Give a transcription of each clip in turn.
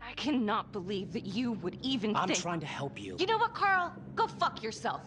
I cannot believe that you would even I'm think... trying to help you. You know what, Carl? Go fuck yourself.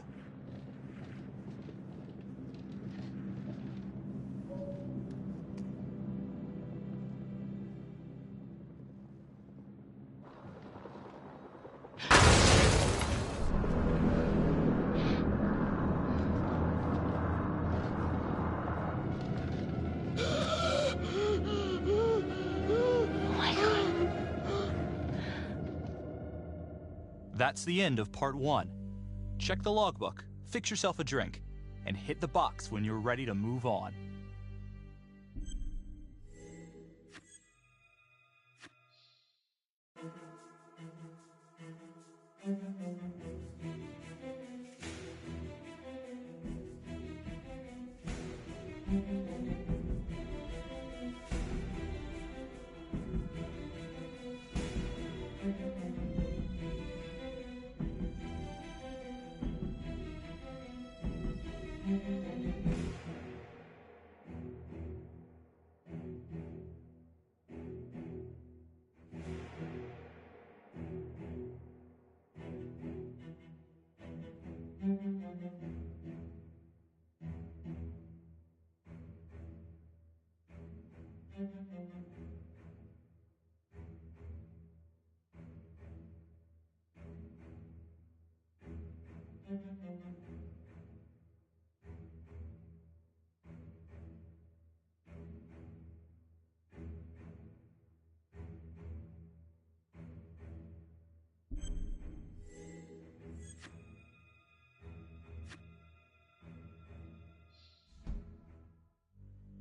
That's the end of part 1. Check the logbook, fix yourself a drink, and hit the box when you're ready to move on.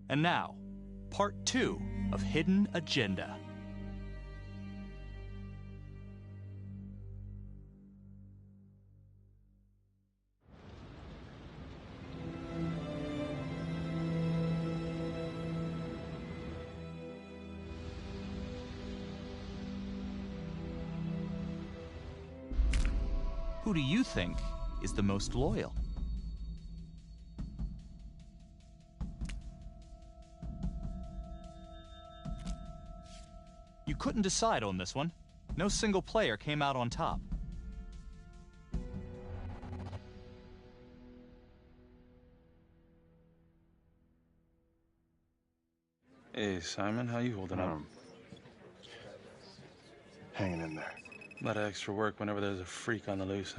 And now, part 2 of Hidden Agenda. Who do you think is the most loyal? You couldn't decide on this one. No single player came out on top. Hey, Simon, how you holding up? Hanging in there. A lot of extra work whenever there's a freak on the loose.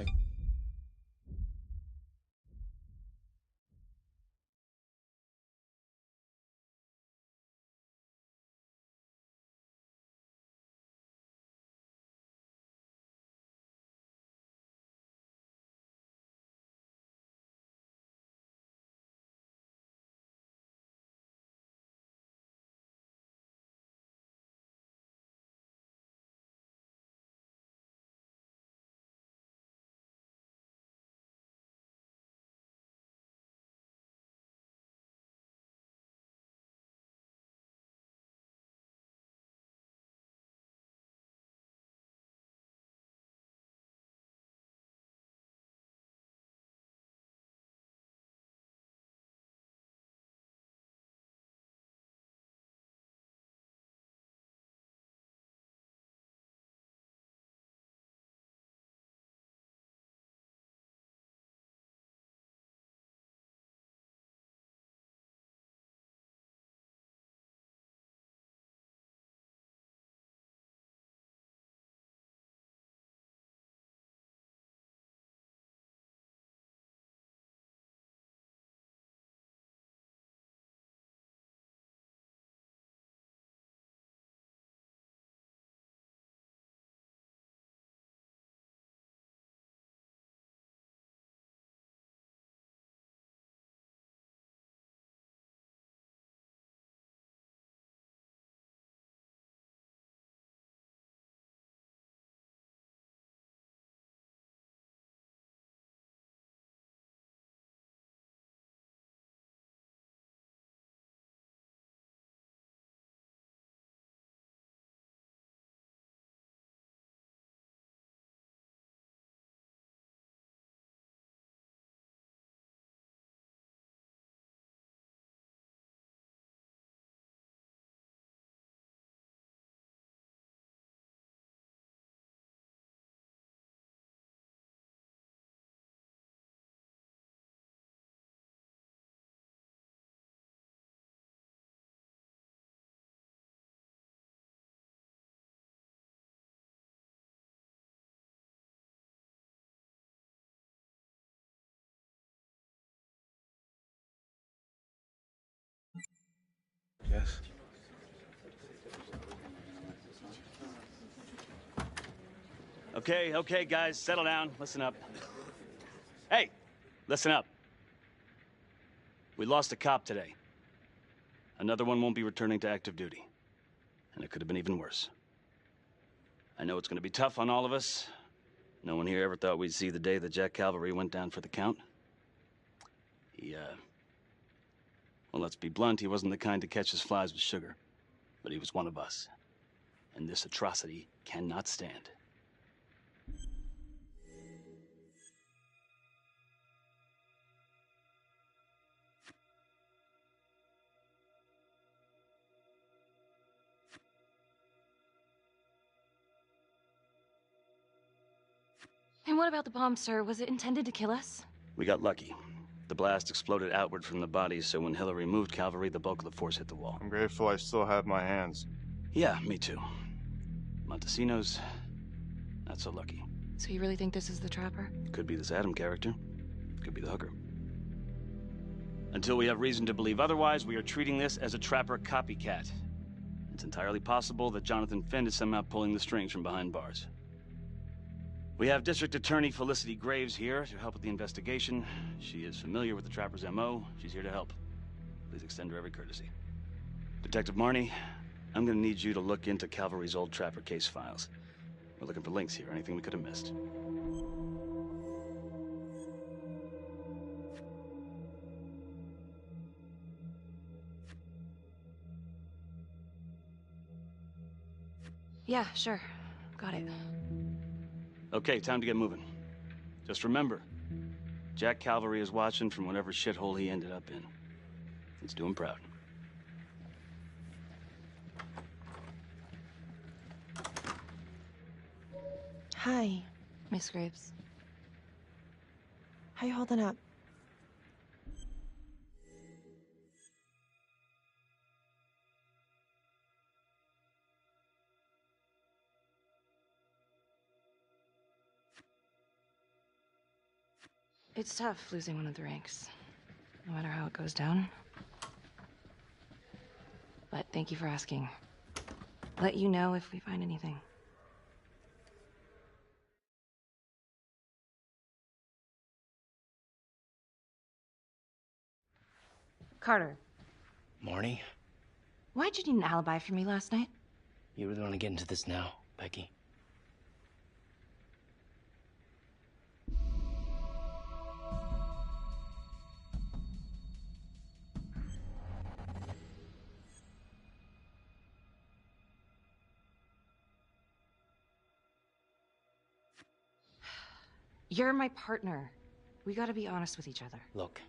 Okay, guys, settle down. Listen up. Hey, listen up. We lost a cop today. Another one won't be returning to active duty. And it could have been even worse. I know it's gonna be tough on all of us. No one here ever thought we'd see the day that Jack Calvary went down for the count. Well, let's be blunt, he wasn't the kind to catch his flies with sugar. But he was one of us. And this atrocity cannot stand. And what about the bomb, sir? Was it intended to kill us? We got lucky. The blast exploded outward from the bodies, so when Hillary moved Calvary, the bulk of the force hit the wall. I'm grateful I still have my hands. Yeah, me too. Montesinos, not so lucky. So you really think this is the Trapper? Could be this Adam character. Could be the hooker. Until we have reason to believe otherwise, we are treating this as a Trapper copycat. It's entirely possible that Jonathan Finn is somehow pulling the strings from behind bars. We have District Attorney Felicity Graves here to help with the investigation. She is familiar with the Trapper's MO. She's here to help. Please extend her every courtesy. Detective Marnie, I'm gonna need you to look into Calvary's old Trapper case files. We're looking for links here, anything we could have missed. Yeah, sure. Got it. Okay, time to get moving. Just remember, Jack Calvary is watching from whatever shithole he ended up in. Let's do him proud. Hi. Miss Graves. How you holding up? It's tough losing one of the ranks, no matter how it goes down. But thank you for asking. Let you know if we find anything. Carter, Marnie, why'd you need an alibi for me last night? you really want to get into this now, Becky? You're my partner. We gotta be honest with each other. Look,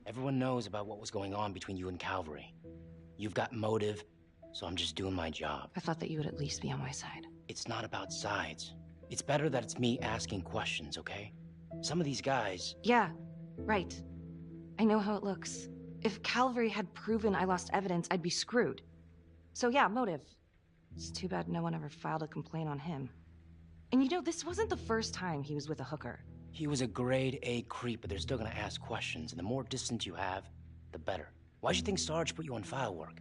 everyone knows about what was going on between you and Calvary. You've got motive, so I'm just doing my job. I thought that you would at least be on my side. It's not about sides. It's better that it's me asking questions, okay? Some of these guys... Yeah, right. I know how it looks. If Calvary had proven I lost evidence, I'd be screwed. So yeah, motive. It's too bad no one ever filed a complaint on him. And you know, this wasn't the first time he was with a hooker. He was a grade A creep, but they're still gonna ask questions, and the more distance you have, the better. Why'd you think Sarge put you on file work?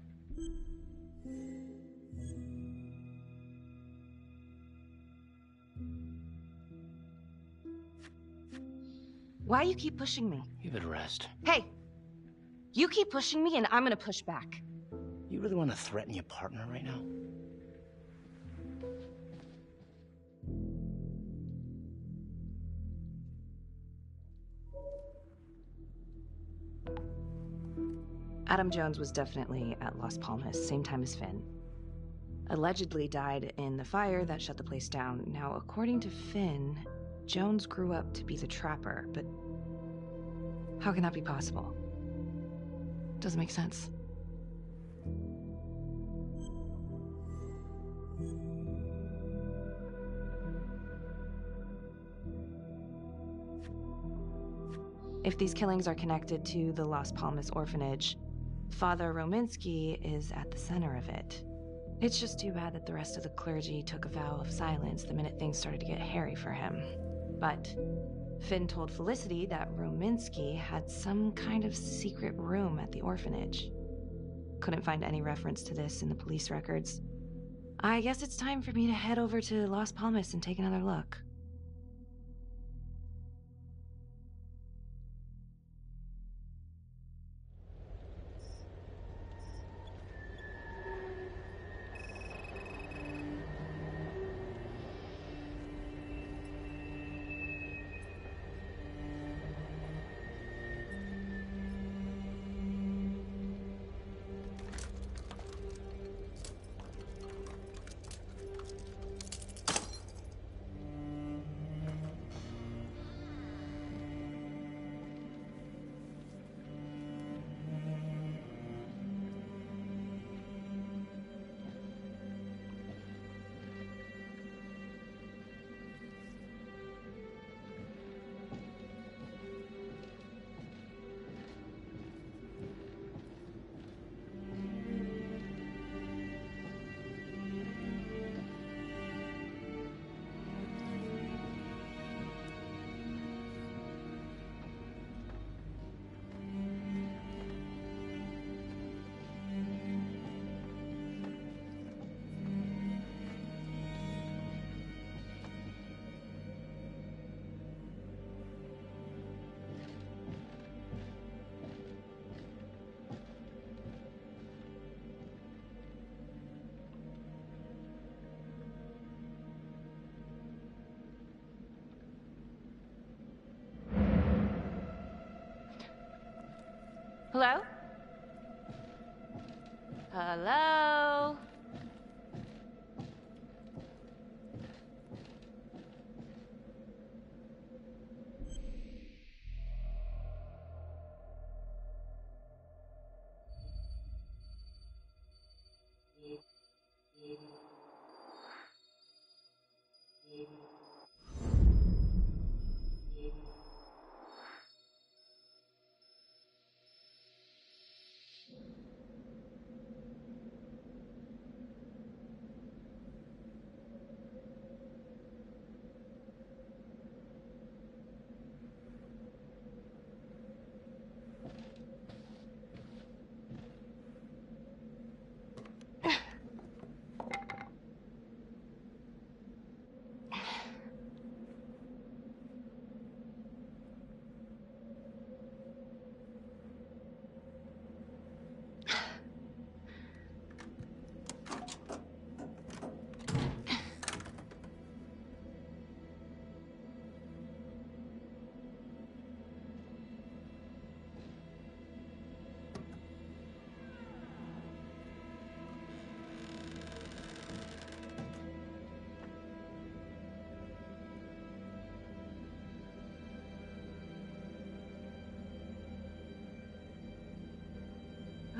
Why you keep pushing me? Give it a rest. Hey! You keep pushing me and I'm gonna push back. You really want to threaten your partner right now? Adam Jones was definitely at Las Palmas, same time as Finn. Allegedly died in the fire that shut the place down. Now, according to Finn, Jones grew up to be the Trapper, but how can that be possible? Doesn't make sense. If these killings are connected to the Las Palmas orphanage, Father Rominsky is at the center of it. It's just too bad that the rest of the clergy took a vow of silence the minute things started to get hairy for him. But Finn told Felicity that Rominsky had some kind of secret room at the orphanage. Couldn't find any reference to this in the police records. I guess it's time for me to head over to Las Palmas and take another look. Hello? Hello?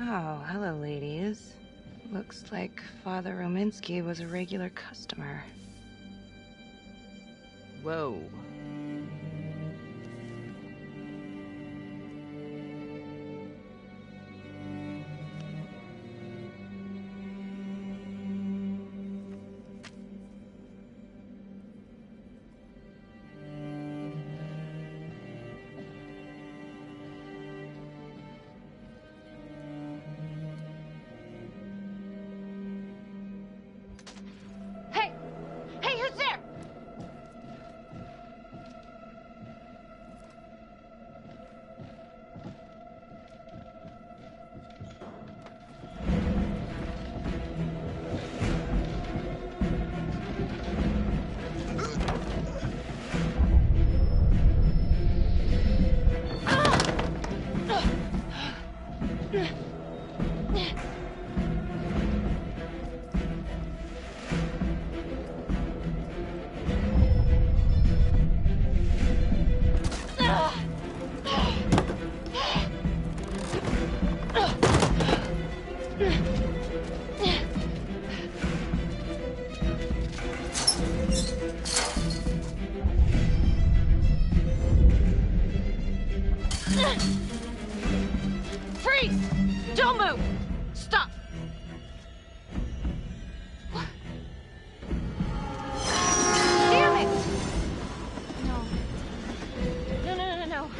Oh, hello, ladies. Looks like Father Rominsky was a regular customer. Whoa. Hey! Hey, who's there? Freeze! Don't move! Stop! What? Damn it! No. No, no, no, no.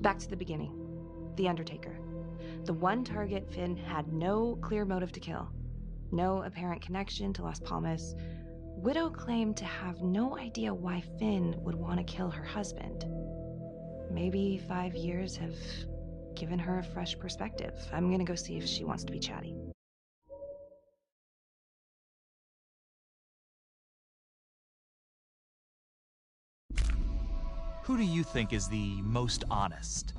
Back to the beginning. The Undertaker. The one target Finn had no clear motive to kill. No apparent connection to Las Palmas. Widow claimed to have no idea why Finn would want to kill her husband. Maybe 5 years have given her a fresh perspective. I'm gonna go see if she wants to be chatty. Who do you think is the most honest?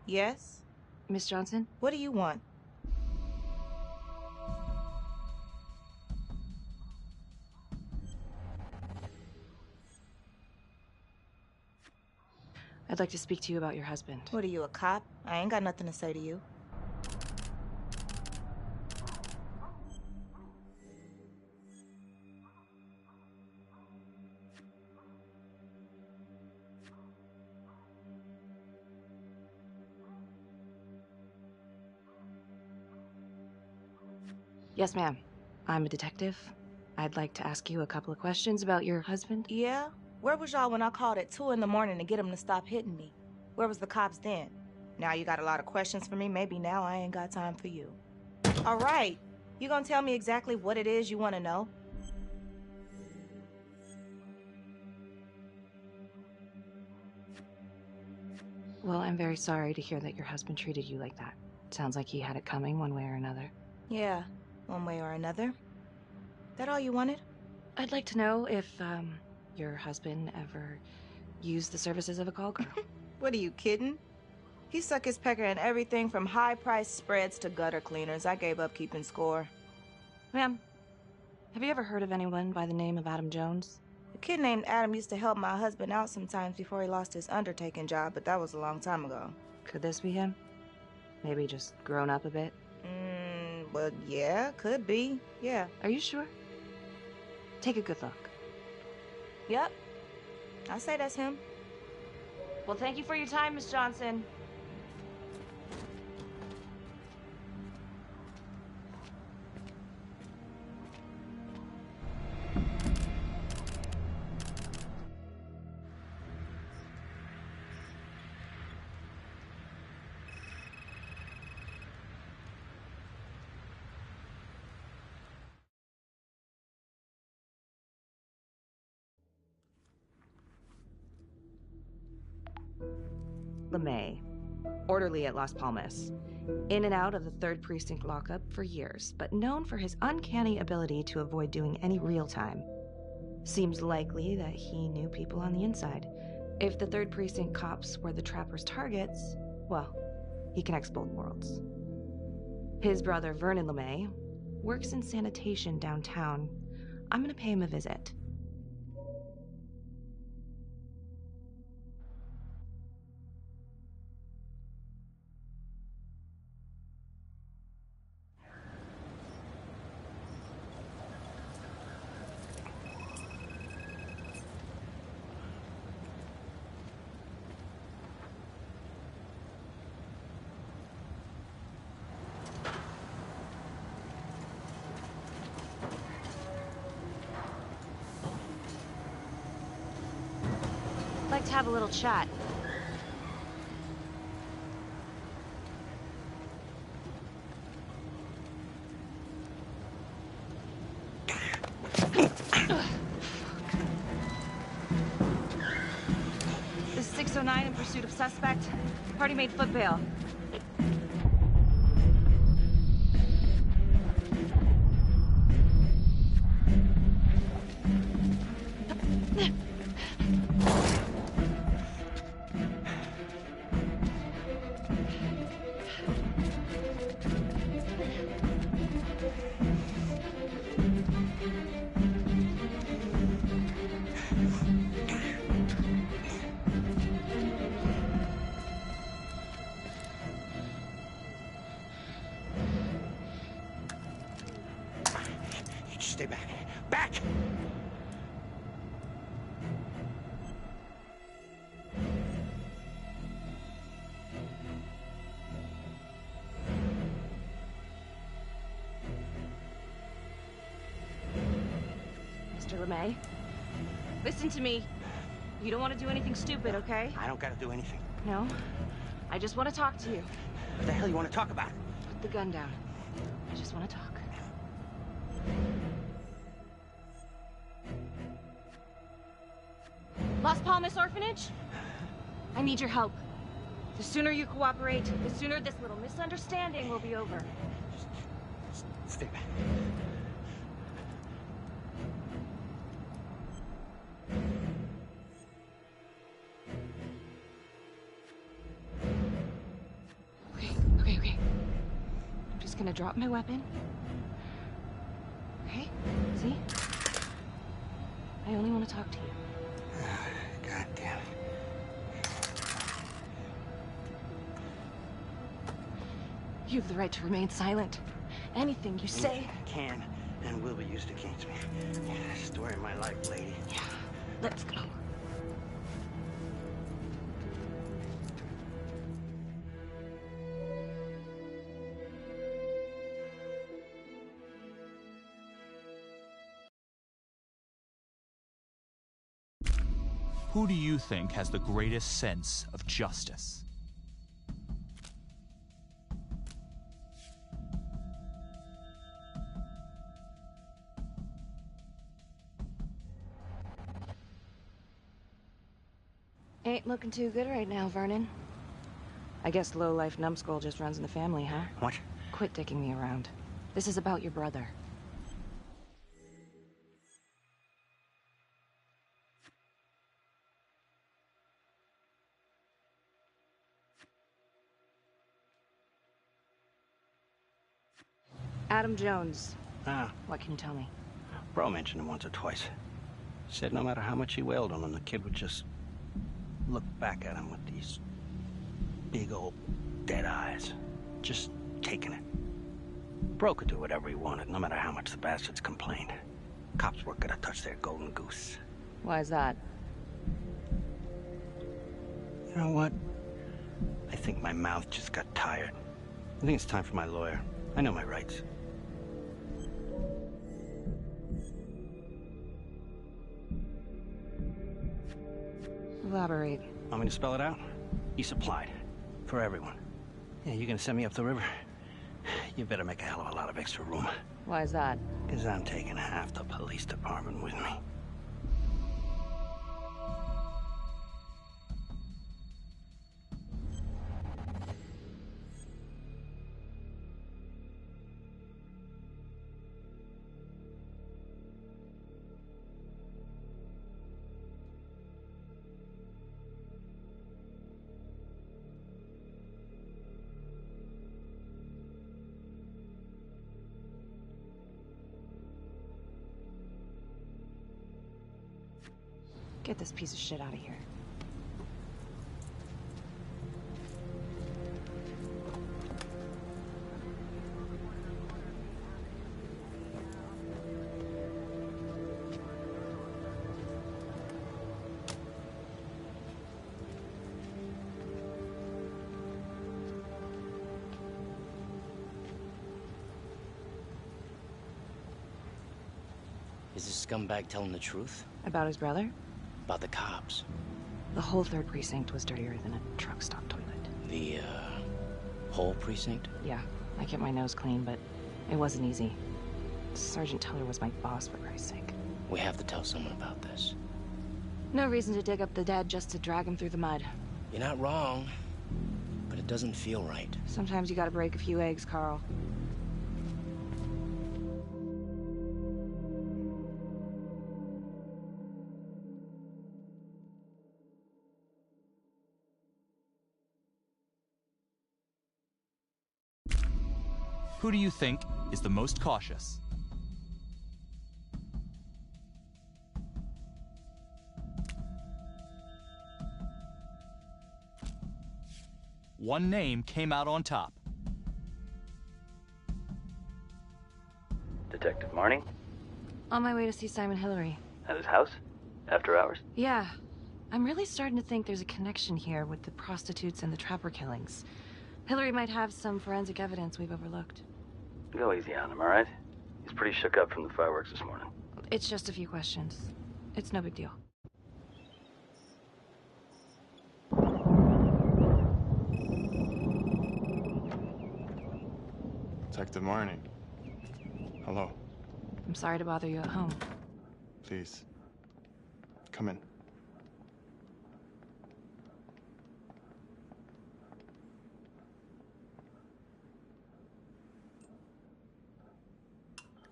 Yes? Miss Johnson? What do you want? I'd like to speak to you about your husband. What are you, a cop? I ain't got nothing to say to you. Yes, ma'am. I'm a detective. I'd like to ask you a couple of questions about your husband. Yeah? Where was y'all when I called at 2 in the morning to get him to stop hitting me? Where was the cops then? Now you got a lot of questions for me. Maybe now I ain't got time for you. All right. You gonna tell me exactly what it is you want to know? Well, I'm very sorry to hear that your husband treated you like that. Sounds like he had it coming one way or another. Yeah, one way or another. That all you wanted? I'd like to know if, your husband ever used the services of a call girl. What are you kidding? He suck his pecker in everything from high-priced spreads to gutter cleaners. I gave up keeping score. Ma'am, have you ever heard of anyone by the name of Adam Jones? A kid named Adam used to help my husband out sometimes before he lost his undertaking job, but that was a long time ago. Could this be him? Maybe just grown up a bit? Well, yeah, could be. Yeah. Are you sure? Take a good look. Yep. I say that's him. Well, thank you for your time, Miss Johnson. LeMay, orderly at Las Palmas. In and out of the 3rd Precinct lockup for years, but known for his uncanny ability to avoid doing any real time. Seems likely that he knew people on the inside. If the 3rd Precinct cops were the Trapper's targets, well, he connects both worlds. His brother, Vernon LeMay, works in sanitation downtown. I'm gonna pay him a visit. Like to have a little chat. This is 609 in pursuit of suspect. Party made foot bail. Stay back. Back! Mr. LeMay, listen to me. You don't want to do anything stupid, okay? I don't gotta do anything. No. I just want to talk to you. What the hell you want to talk about? Put the gun down. I just want to talk. Las Palmas Orphanage? I need your help. The sooner you cooperate, the sooner this little misunderstanding will be over. Just stay back. Okay. I'm just gonna drop my weapon. Okay? See? I only want to talk to you. God damn it. You have the right to remain silent. Anything you say... Can and will be used against me. Story of my life, lady. Yeah, let's go. Who do you think has the greatest sense of justice? Ain't looking too good right now, Vernon. I guess low-life numbskull just runs in the family, huh? What? Quit dicking me around. This is about your brother. Adam Jones. Ah, What can you tell me? Bro mentioned him once or twice. Said no matter how much he wailed on him, the kid would just look back at him with these big old dead eyes. Just taking it. Bro could do whatever he wanted, no matter how much the bastards complained. Cops weren't gonna touch their golden goose. Why is that? You know what? I think my mouth just got tired. I think it's time for my lawyer. I know my rights. Elaborate. Want me to spell it out? He supplied. For everyone. Yeah, you gonna send me up the river? You better make a hell of a lot of extra room. Why is that? Because I'm taking half the police department with me. Get this piece of shit out of here. Is this scumbag telling the truth? About his brother? About the cops? The whole 3rd precinct was dirtier than a truck stop toilet. The, whole precinct? Yeah, I kept my nose clean, but it wasn't easy. Sergeant Teller was my boss, for Christ's sake. We have to tell someone about this. No reason to dig up the dead just to drag him through the mud. You're not wrong, but it doesn't feel right. Sometimes you gotta break a few eggs, Carl. Who do you think is the most cautious? One name came out on top. Detective Marnie? On my way to see Simon Hillary. At his house? After hours? Yeah. I'm really starting to think there's a connection here with the prostitutes and the trapper killings. Hillary might have some forensic evidence we've overlooked. Go easy on him, all right? He's pretty shook up from the fireworks this morning. It's just a few questions. It's no big deal. Detective Marnie. Hello. I'm sorry to bother you at home. Please. Come in.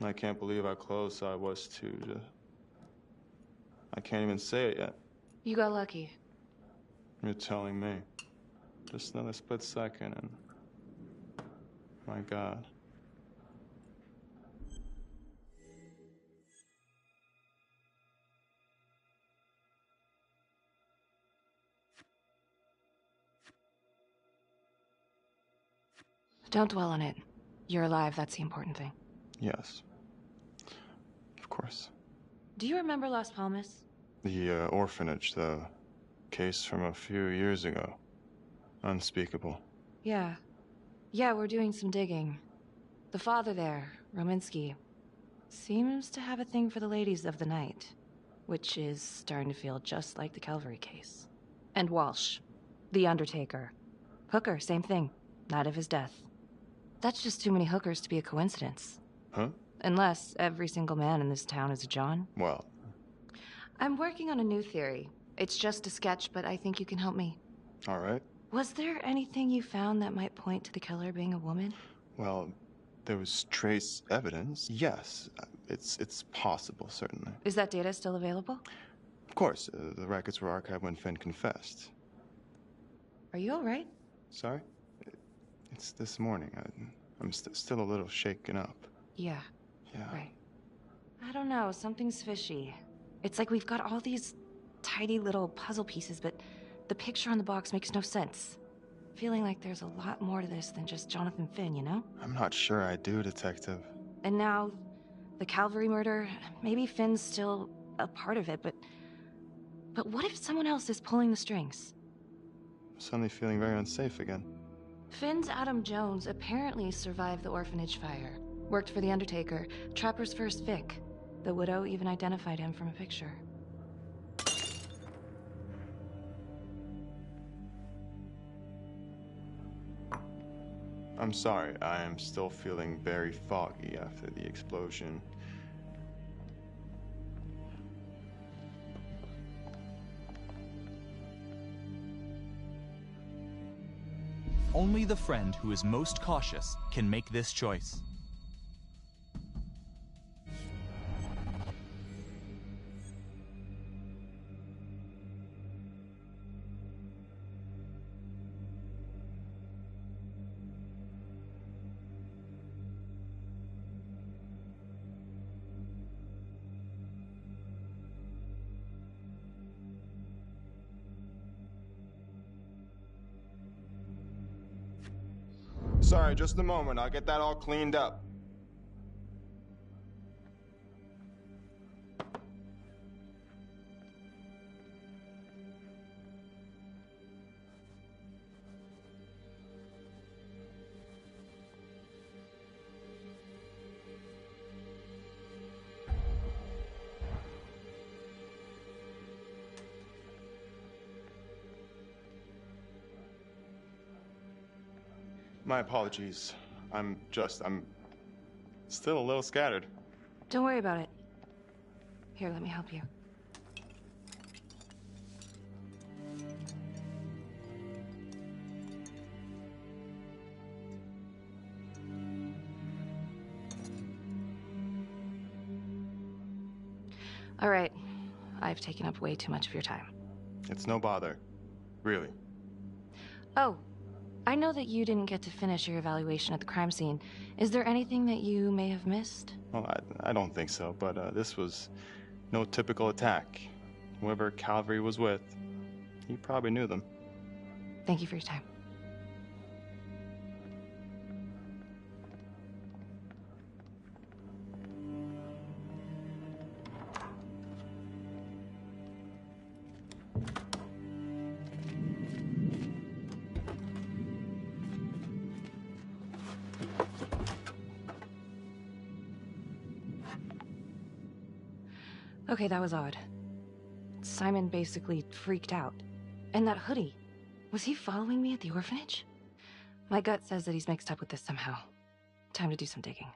I can't believe how close I was to I can't even say it yet. You got lucky. You're telling me. Just another split second and... My God. Don't dwell on it. You're alive, that's the important thing. Yes. Of course. Do you remember Las Palmas? The orphanage, the case from a few years ago. Unspeakable. Yeah. Yeah, we're doing some digging. The father there, Rominsky, seems to have a thing for the ladies of the night, which is starting to feel just like the Calvary case. And Walsh, the undertaker. Hooker, same thing. Night of his death. That's just too many hookers to be a coincidence. Huh? Unless every single man in this town is a John. Well... I'm working on a new theory. It's just a sketch, but I think you can help me. All right. Was there anything you found that might point to the killer being a woman? Well, there was trace evidence. Yes, it's possible, certainly. Is that data still available? Of course, the records were archived when Finn confessed. Are you all right? Sorry? It's this morning. I'm still a little shaken up. Yeah. Yeah. Right. I don't know, something's fishy. It's like we've got all these tidy little puzzle pieces, but the picture on the box makes no sense. Feeling like there's a lot more to this than just Jonathan Finn, you know? I'm not sure I do, Detective. And now, the Calvary murder, maybe Finn's still a part of it, but what if someone else is pulling the strings? I'm suddenly feeling very unsafe again. Finn's Adam Jones apparently survived the orphanage fire. Worked for the Undertaker, Trapper's first Vic. The widow even identified him from a picture. I'm sorry, I am still feeling very foggy after the explosion. Only the friend who is most cautious can make this choice. Sorry, just a moment. I'll get that all cleaned up. My apologies. I'm still a little scattered. Don't worry about it. Here, let me help you. All right. I've taken up way too much of your time. It's no bother. Really. Oh, I know that you didn't get to finish your evaluation at the crime scene. Is there anything that you may have missed? Well, I don't think so, but this was no typical attack. Whoever Calvary was with, he probably knew them. Thank you for your time. Okay, that was odd. Simon basically freaked out. And that hoodie. Was he following me at the orphanage? My gut says that he's mixed up with this somehow. Time to do some digging.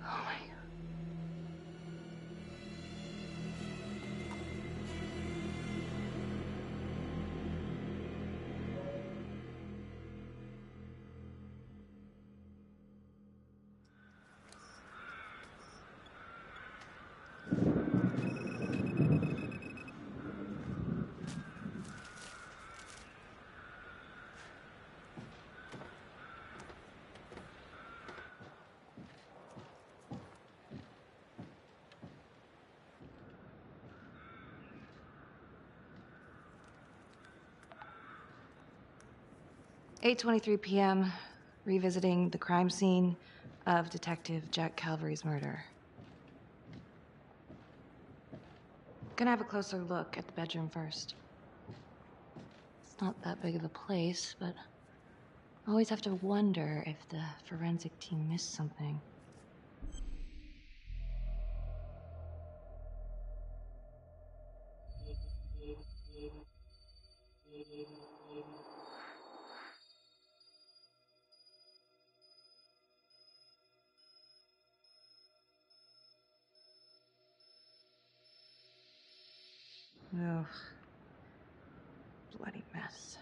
Oh my God. 8:23 p.m., revisiting the crime scene of Detective Jack Calvary's murder. Gonna have a closer look at the bedroom first. It's not that big of a place, but I always have to wonder if the forensic team missed something. Ugh. Bloody mess.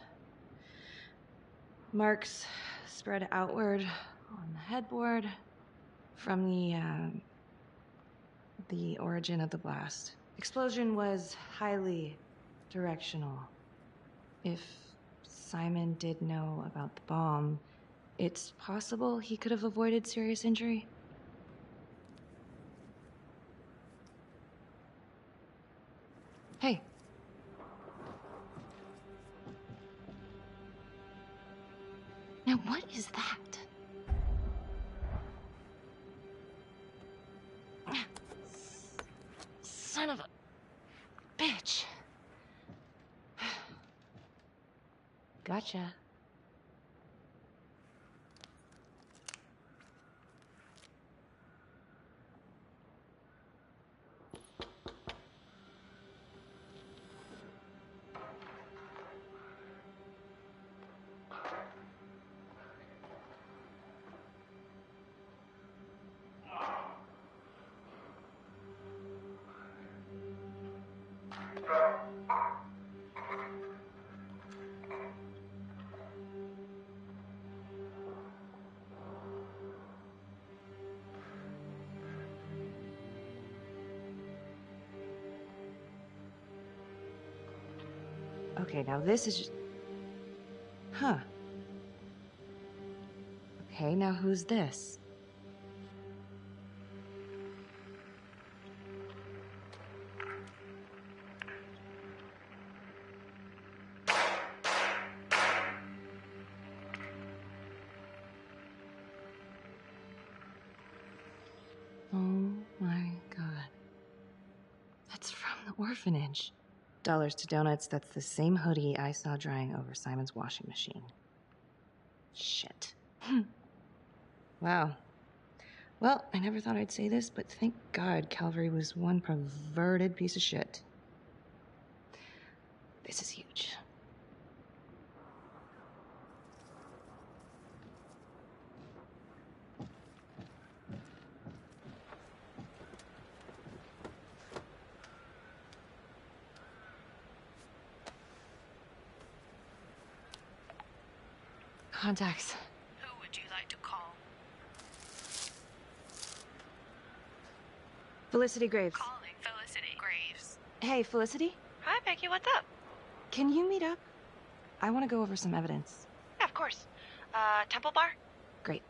Marks spread outward on the headboard from the origin of the blast. Explosion was highly directional. If Simon did know about the bomb, it's possible he could have avoided serious injury. Hey. Now what is that? Son of a bitch. Gotcha. Okay, now this is just... Huh. Okay, now who's this? Oh my God. That's from the orphanage. Dollars to donuts, that's the same hoodie I saw drying over Simon's washing machine. Shit. Wow. Well, I never thought I'd say this, but thank God Calvary was one perverted piece of shit. This is huge. Contacts. Who would you like to call? Felicity Graves. Calling Felicity Graves. Hey, Felicity? Hi, Becky, what's up? Can you meet up? I want to go over some evidence. Yeah, of course. Temple Bar? Great.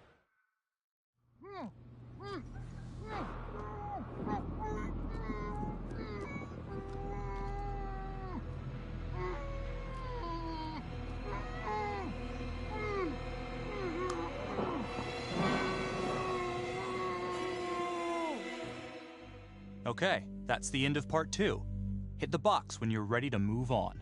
Okay, that's the end of part 2. Hit the box when you're ready to move on.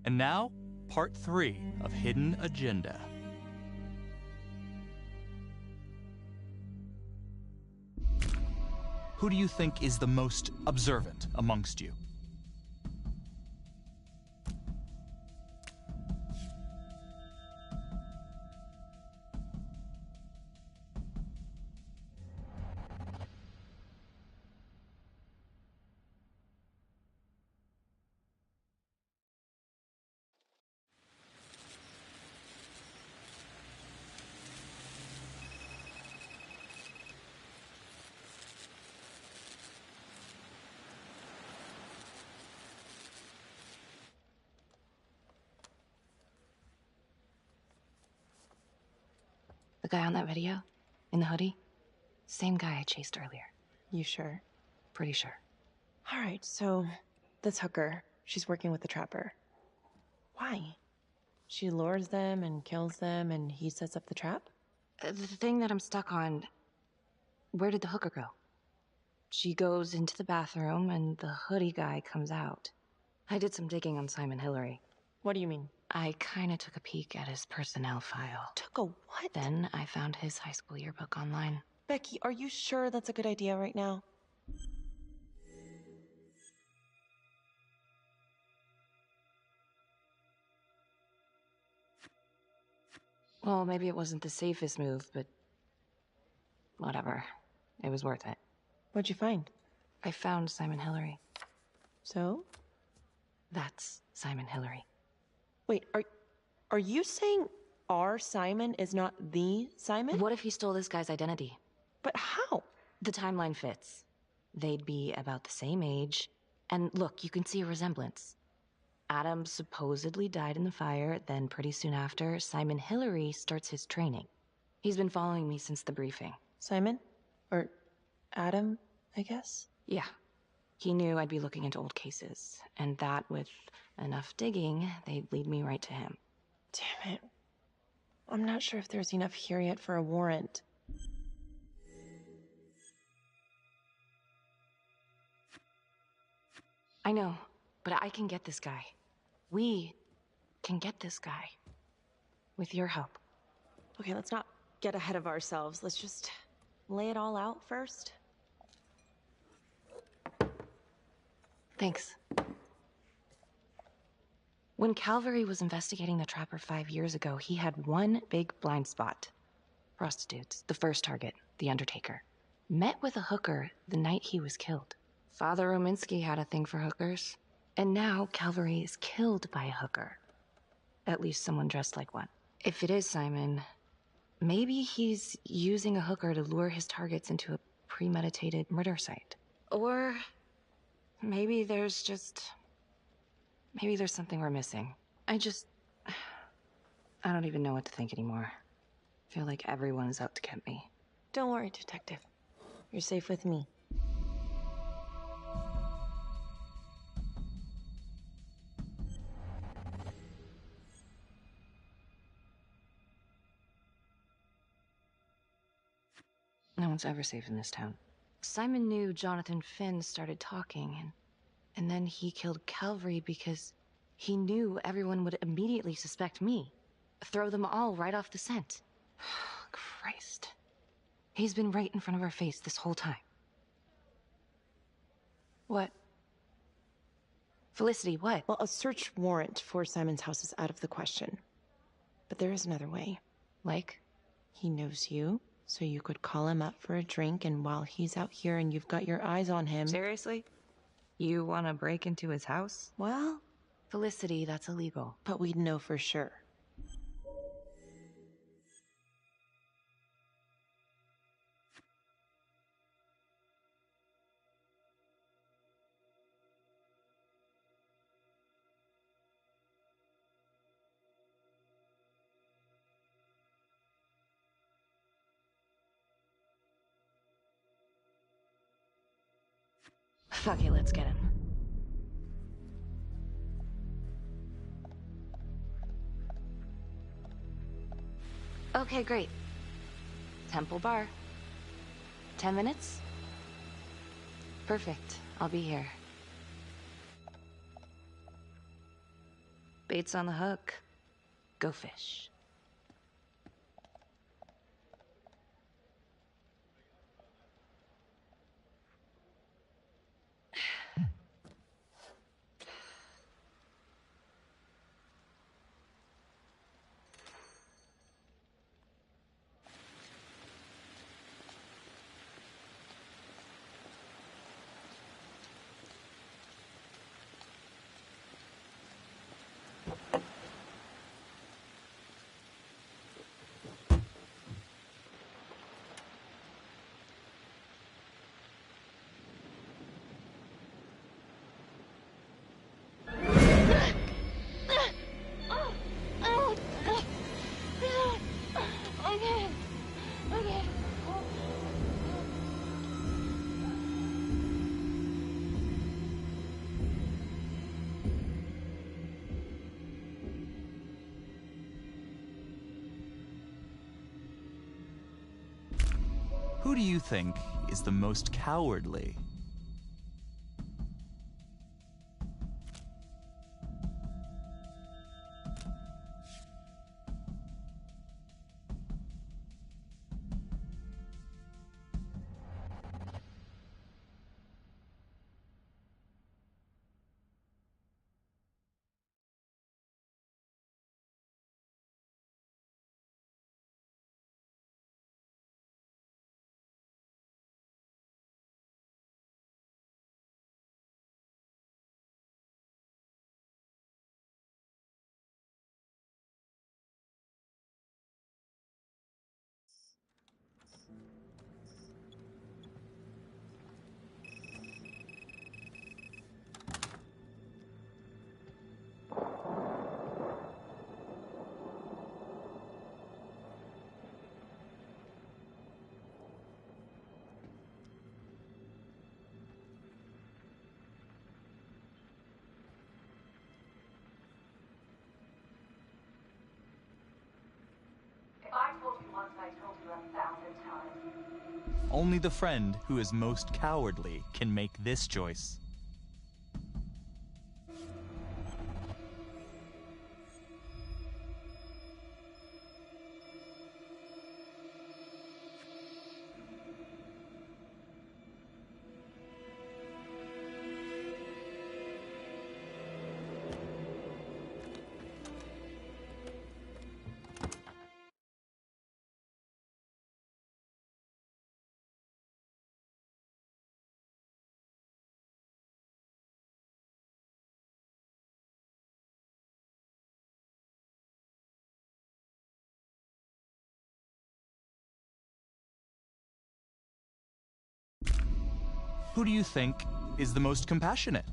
And now, part 3 of Hidden Agenda. Who do you think is the most observant amongst you? The guy on that video? In the hoodie? Same guy I chased earlier. You sure? Pretty sure. Alright, so this hooker, she's working with the trapper. Why? She lures them and kills them and he sets up the trap? The thing that I'm stuck on... Where did the hooker go? She goes into the bathroom and the hoodie guy comes out. I did some digging on Simon Hillary. What do you mean? I kinda took a peek at his personnel file. Took a what? Then I found his high school yearbook online. Becky, are you sure that's a good idea right now? Well, maybe it wasn't the safest move, but... whatever. It was worth it. What'd you find? I found Simon Hillary. So? That's Simon Hillary. Wait, are you saying our Simon is not the Simon? What if he stole this guy's identity? But how? The timeline fits. They'd be about the same age. And look, you can see a resemblance. Adam supposedly died in the fire, then pretty soon after, Simon Hillary starts his training. He's been following me since the briefing. Simon? Or Adam, I guess? Yeah. He knew I'd be looking into old cases, and that with enough digging, they'd lead me right to him. Damn it. I'm not sure if there's enough here yet for a warrant. I know, but I can get this guy. We can get this guy. With your help. Okay, let's not get ahead of ourselves. Let's just lay it all out first. Thanks. When Calvary was investigating the Trapper 5 years ago, he had one big blind spot. Prostitutes, the first target, the Undertaker. Met with a hooker the night he was killed. Father Rominsky had a thing for hookers. And now Calvary is killed by a hooker. At least someone dressed like one. If it is Simon, maybe he's using a hooker to lure his targets into a premeditated murder site. Or maybe there's something we're missing. I don't even know what to think anymore. feel like everyone is out to get me. Don't worry, Detective. You're safe with me. No one's ever safe in this town. Simon knew Jonathan Finn started talking, and then he killed Calvary because he knew everyone would immediately suspect me. Throw them all right off the scent. Christ. He's been right in front of our face this whole time. What? Felicity, what? Well, a search warrant for Simon's house is out of the question. But there is another way. Like? He knows you, so you could call him up for a drink, and while he's out here and you've got your eyes on him... Seriously? You want to break into his house? Well... Felicity, that's illegal. But we'd know for sure. Fuck it, let's get him. Okay, great. Temple Bar. 10 minutes? Perfect. I'll be here. Bait's on the hook. Go fish. Who do you think is the most cowardly? Only the friend who is most cowardly can make this choice. Who do you think is the most compassionate?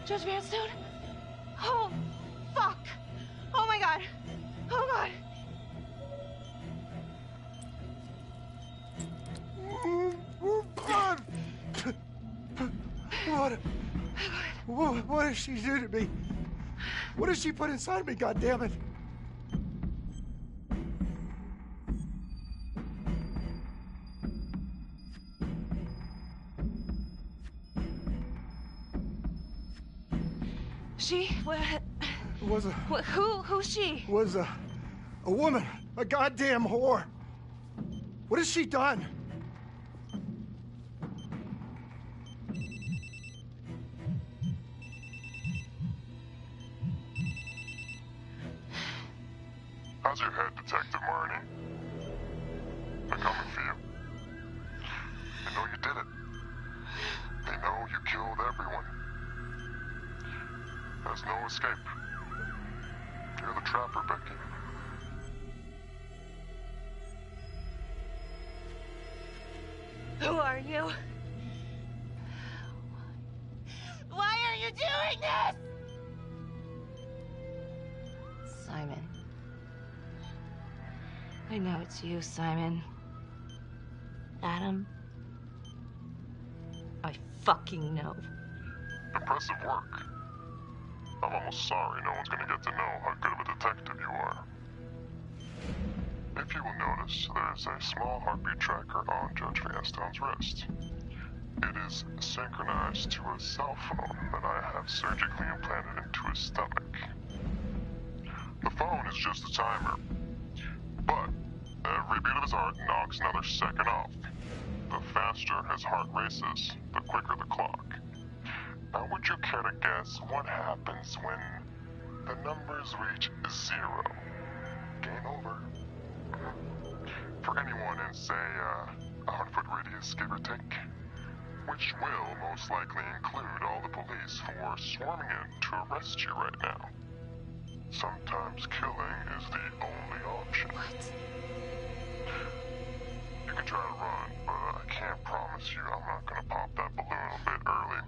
Judge Vanstone? Oh, fuck! Oh my god! Oh god! What did she do to me? What did she put inside me, goddammit? She? What? Was a... Who's she? Was a woman. A goddamn whore. What has she done? How's your head, Detective Marnie? They're coming for you. They know you did it. They know you killed everyone. There's no escape. You're the trapper, Becky. Who are you? Why are you doing this? Simon. I know it's you, Simon. Adam. I fucking know. Impressive work. I'm almost sorry no one's gonna get to know how good of a detective you are. If you will notice, there's a small heartbeat tracker on Judge Vanstone's wrist. It is synchronized to a cell phone that I have surgically implanted into his stomach. The phone is just a timer, but every beat of his heart knocks another second off. The faster his heart races, the quicker the clock. Now, would you care to guess what happens when the numbers reach 0? Game over. For anyone in, say, a 100-foot radius, give or take, which will most likely include all the police for swarming in to arrest you right now. Sometimes killing is the only option. What? You can try to run, but I can't promise you I'm not gonna pop that balloon a bit early.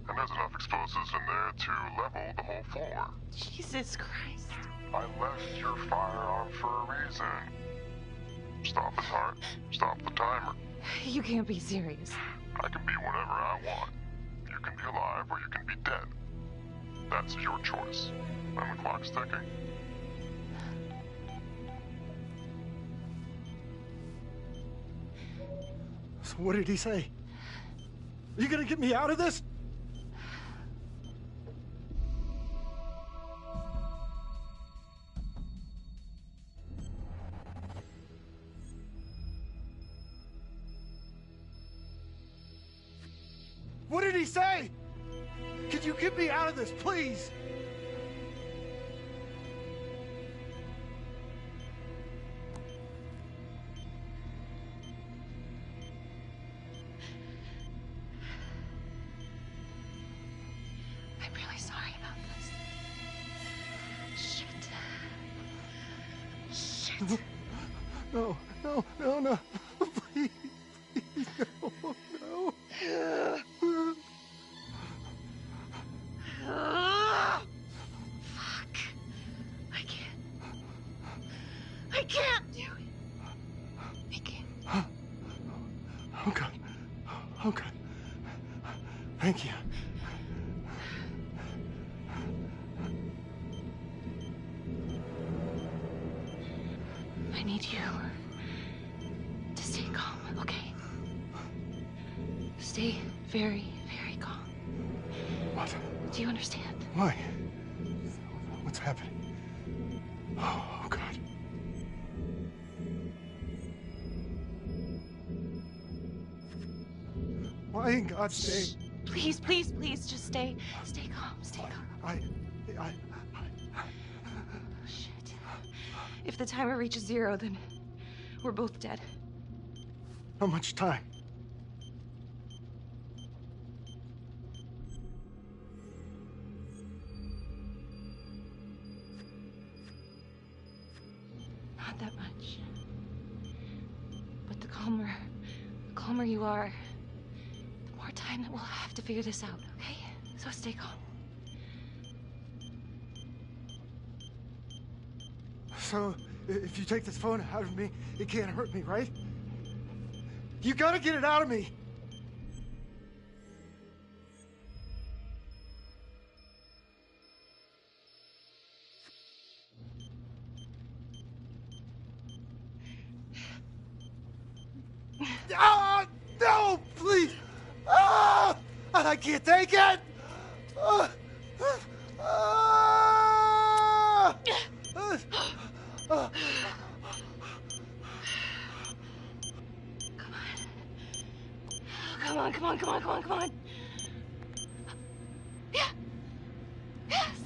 And there's enough explosives in there to level the whole floor. Jesus Christ. I left your firearm for a reason. Stop his heart. Stop the timer. You can't be serious. I can be whatever I want. You can be alive or you can be dead. That's your choice. And the clock's ticking. So what did he say? Are you gonna get me out of this? What did he say? Could you get me out of this, please? I'm really sorry about this. Shit. No, please, no. Fuck. I can't do it. I can't. Oh God. Thank you. I need you to stay calm, okay? Stay very, very calm. What? Do you understand? Why? What's happening? Oh, God. Why in God's name? Please, just stay calm, stay calm. Shit. If the timer reaches 0, then we're both dead. How much time? Not that much. But the calmer you are, the more time that we'll have to figure this out, okay? So stay calm. So, if you take this phone out of me, it can't hurt me, right? You gotta get it out of me! Ah, no, please! Ah, I can't take it! Ah, ah, ah. Come on, come on, come on, come on, come on. Yeah. Yes.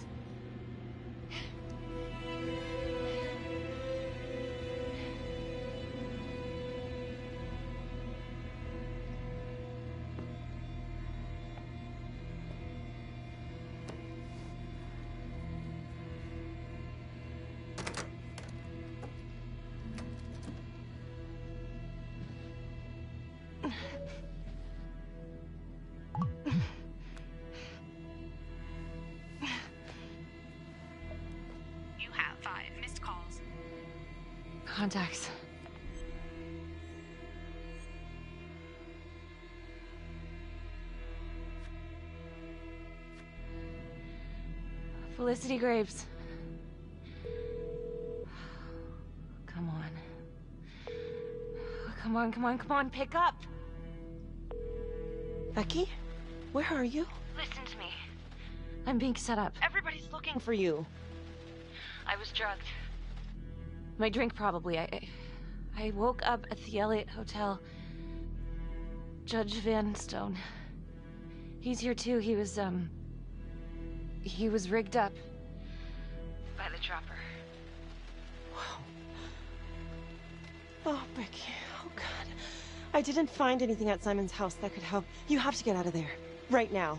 You have 5 missed calls. Contacts. Felicity Graves. Come on. Come on, come on, come on, pick up! Becky? Where are you? Listen to me. I'm being set up. Everybody's looking for you. I was drugged. My drink, probably. I woke up at the Elliott Hotel. Judge Van Stone. He's here too. He was rigged up by the trapper. Oh, Becky. Oh, God. I didn't find anything at Simon's house that could help. You have to get out of there. Right now.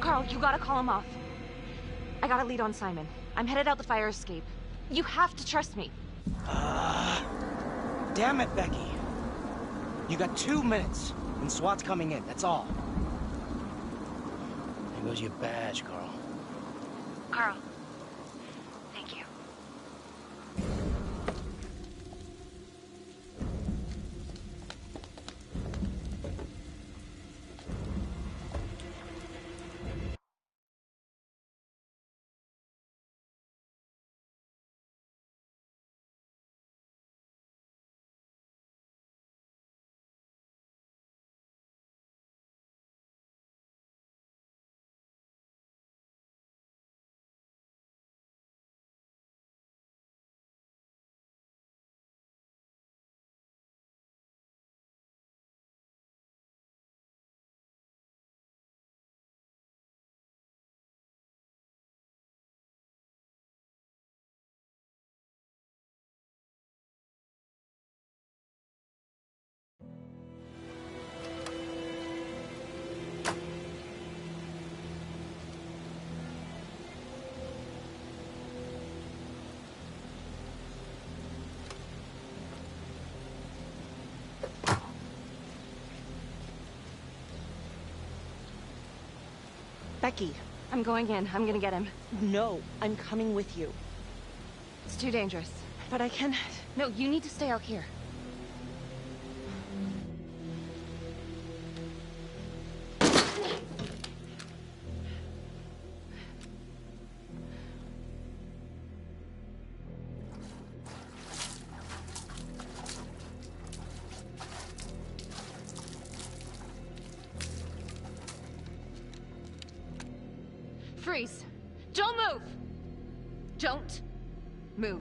Carl, you gotta call him off. I got a lead on Simon. I'm headed out the fire escape. You have to trust me. Damn it, Becky. You got 2 minutes, and SWAT's coming in, that's all. There goes your badge, Carl. Carl. Thank you. Becky. I'm going in. I'm gonna get him. No, I'm coming with you. It's too dangerous. But I can... No, you need to stay out here. Freeze! Don't move! Don't move.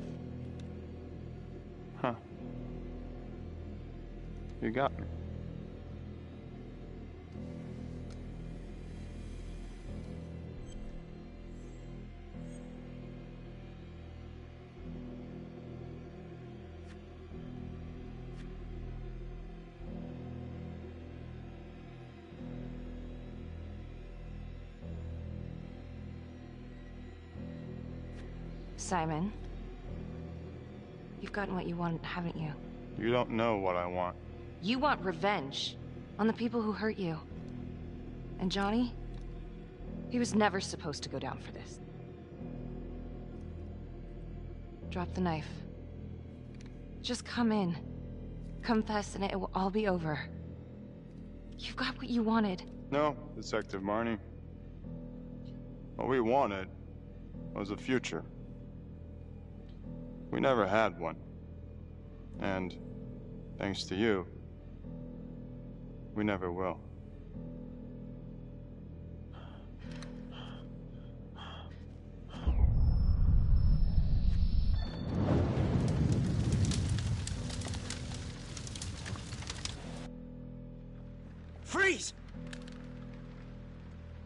Huh. You got me. Simon, you've gotten what you want, haven't you? You don't know what I want. You want revenge on the people who hurt you. And Johnny? He was never supposed to go down for this. Drop the knife. Just come in. Confess and it will all be over. You've got what you wanted. No, Detective Marnie. What we wanted was a future. We never had one. And, thanks to you, we never will. Freeze!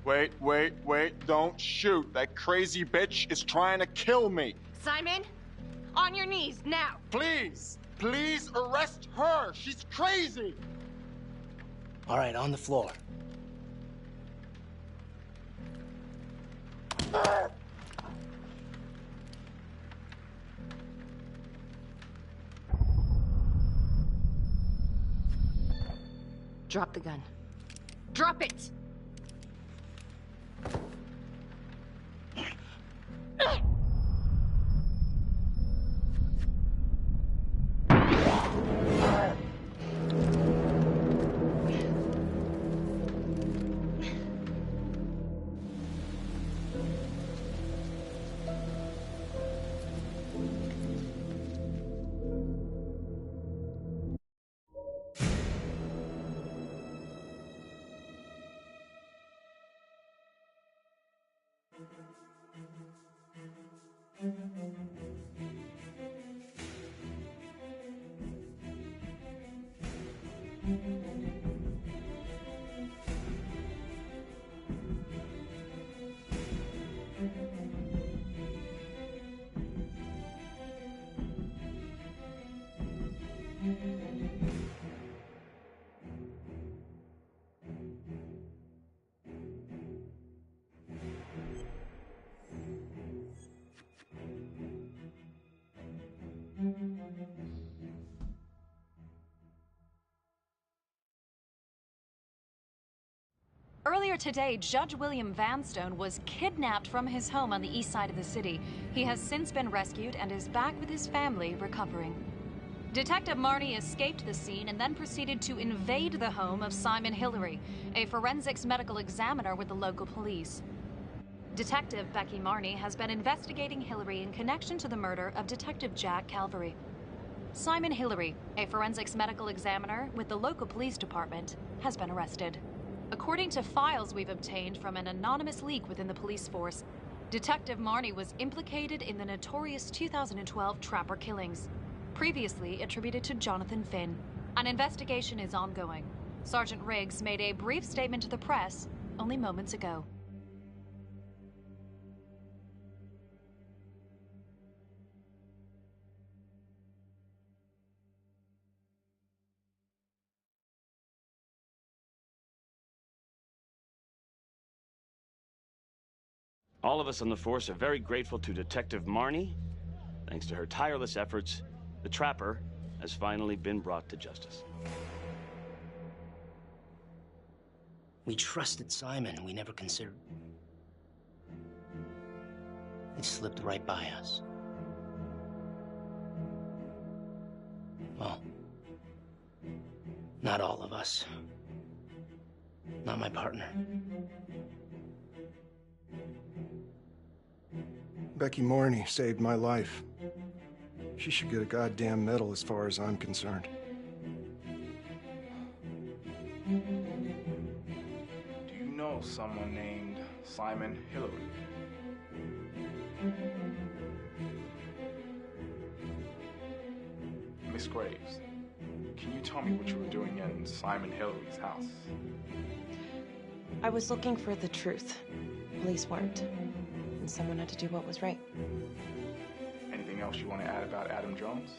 Wait, don't shoot. That crazy bitch is trying to kill me. Simon, on your knees, now. Please arrest her. She's crazy. All right, on the floor. Drop the gun. Drop it! Earlier today, Judge William Vanstone was kidnapped from his home on the east side of the city. He has since been rescued and is back with his family, recovering. Detective Marnie escaped the scene and then proceeded to invade the home of Simon Hillary, a forensics medical examiner with the local police. Detective Becky Marnie has been investigating Hillary in connection to the murder of Detective Jack Calvary. Simon Hillary, a forensics medical examiner with the local police department, has been arrested. According to files we've obtained from an anonymous leak within the police force, Detective Marnie was implicated in the notorious 2012 Trapper killings, previously attributed to Jonathan Finn. An investigation is ongoing. Sergeant Riggs made a brief statement to the press only moments ago. All of us on the force are very grateful to Detective Marnie. Thanks to her tireless efforts, the Trapper has finally been brought to justice. We trusted Simon. We never considered... It slipped right by us. Well, not all of us. Not my partner. Becky Marnie saved my life. She should get a goddamn medal as far as I'm concerned. Do you know someone named Simon Hillary? Miss Graves, can you tell me what you were doing in Simon Hillary's house? I was looking for the truth. Police weren't. And someone had to do what was right. Anything else you want to add about Adam Jones?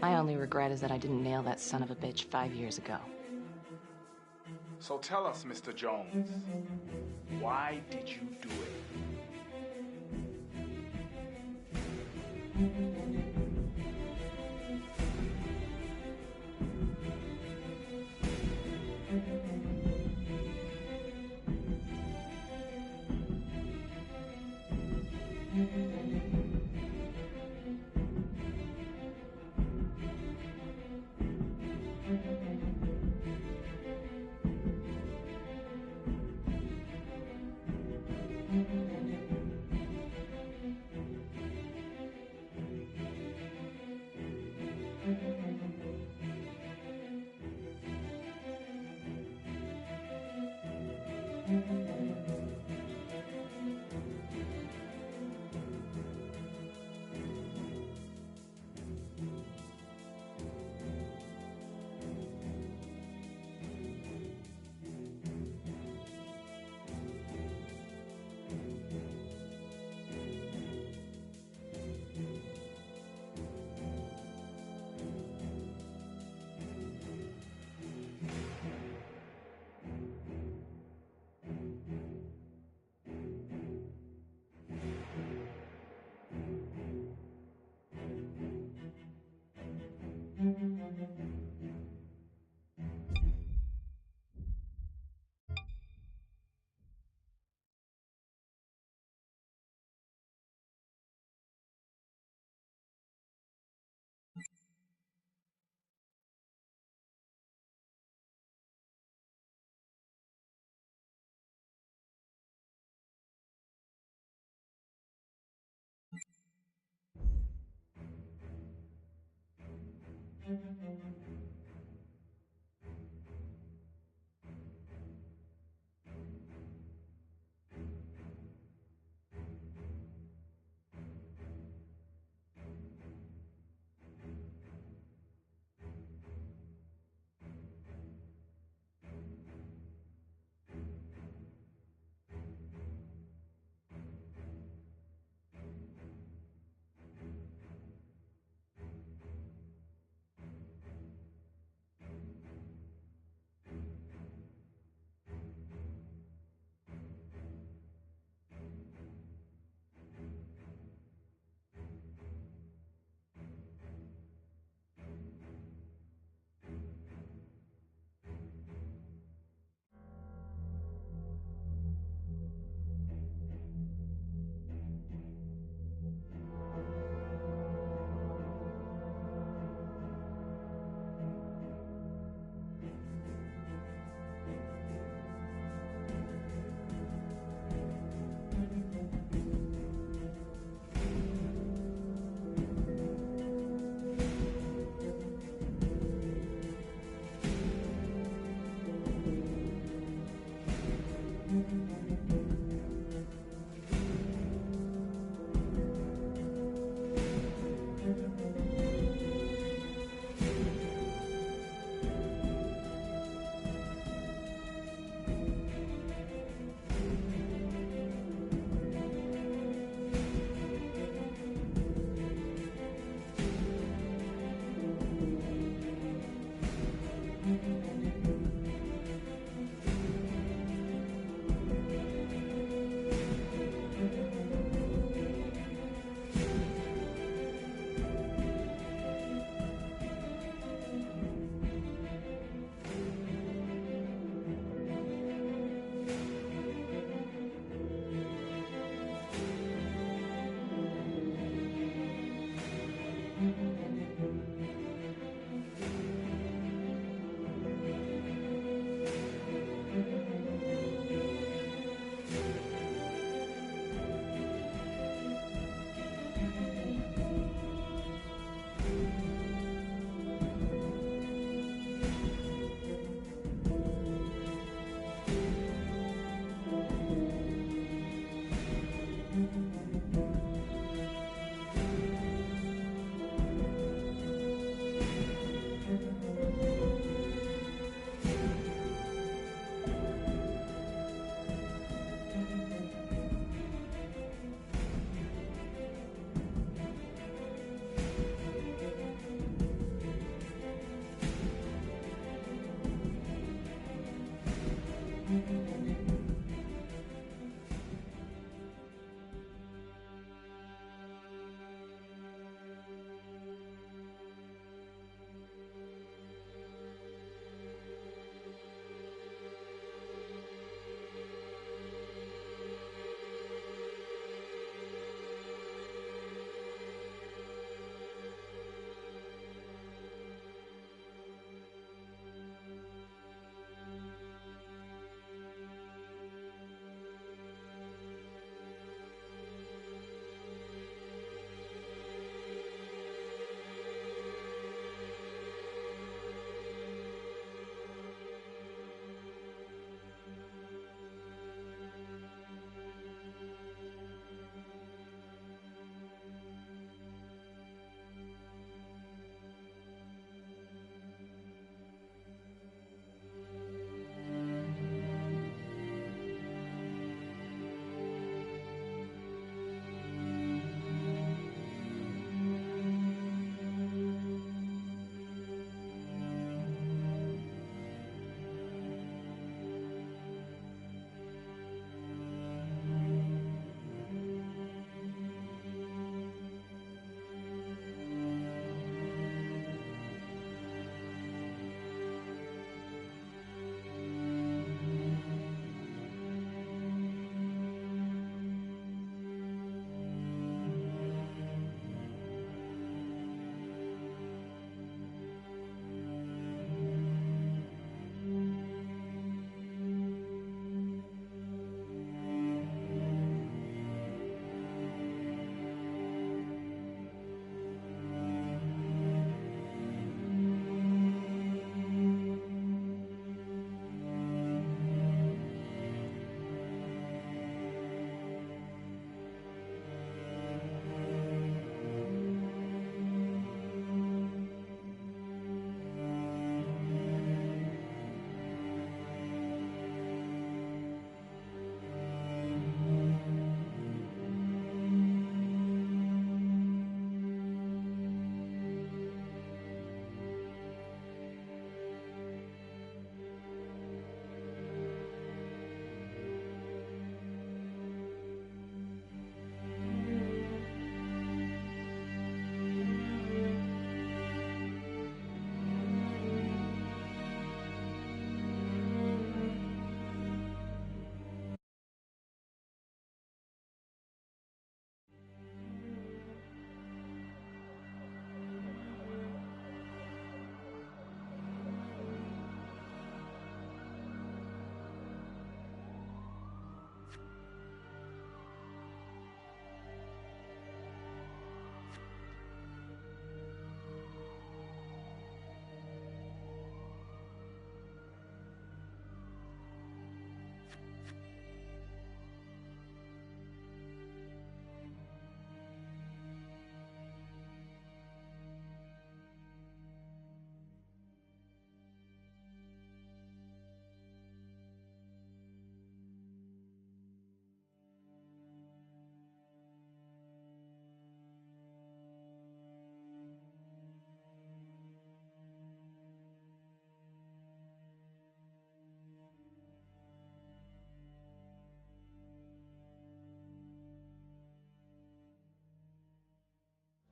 My only regret is that I didn't nail that son of a bitch 5 years ago. So tell us, Mr. Jones, why did you do it?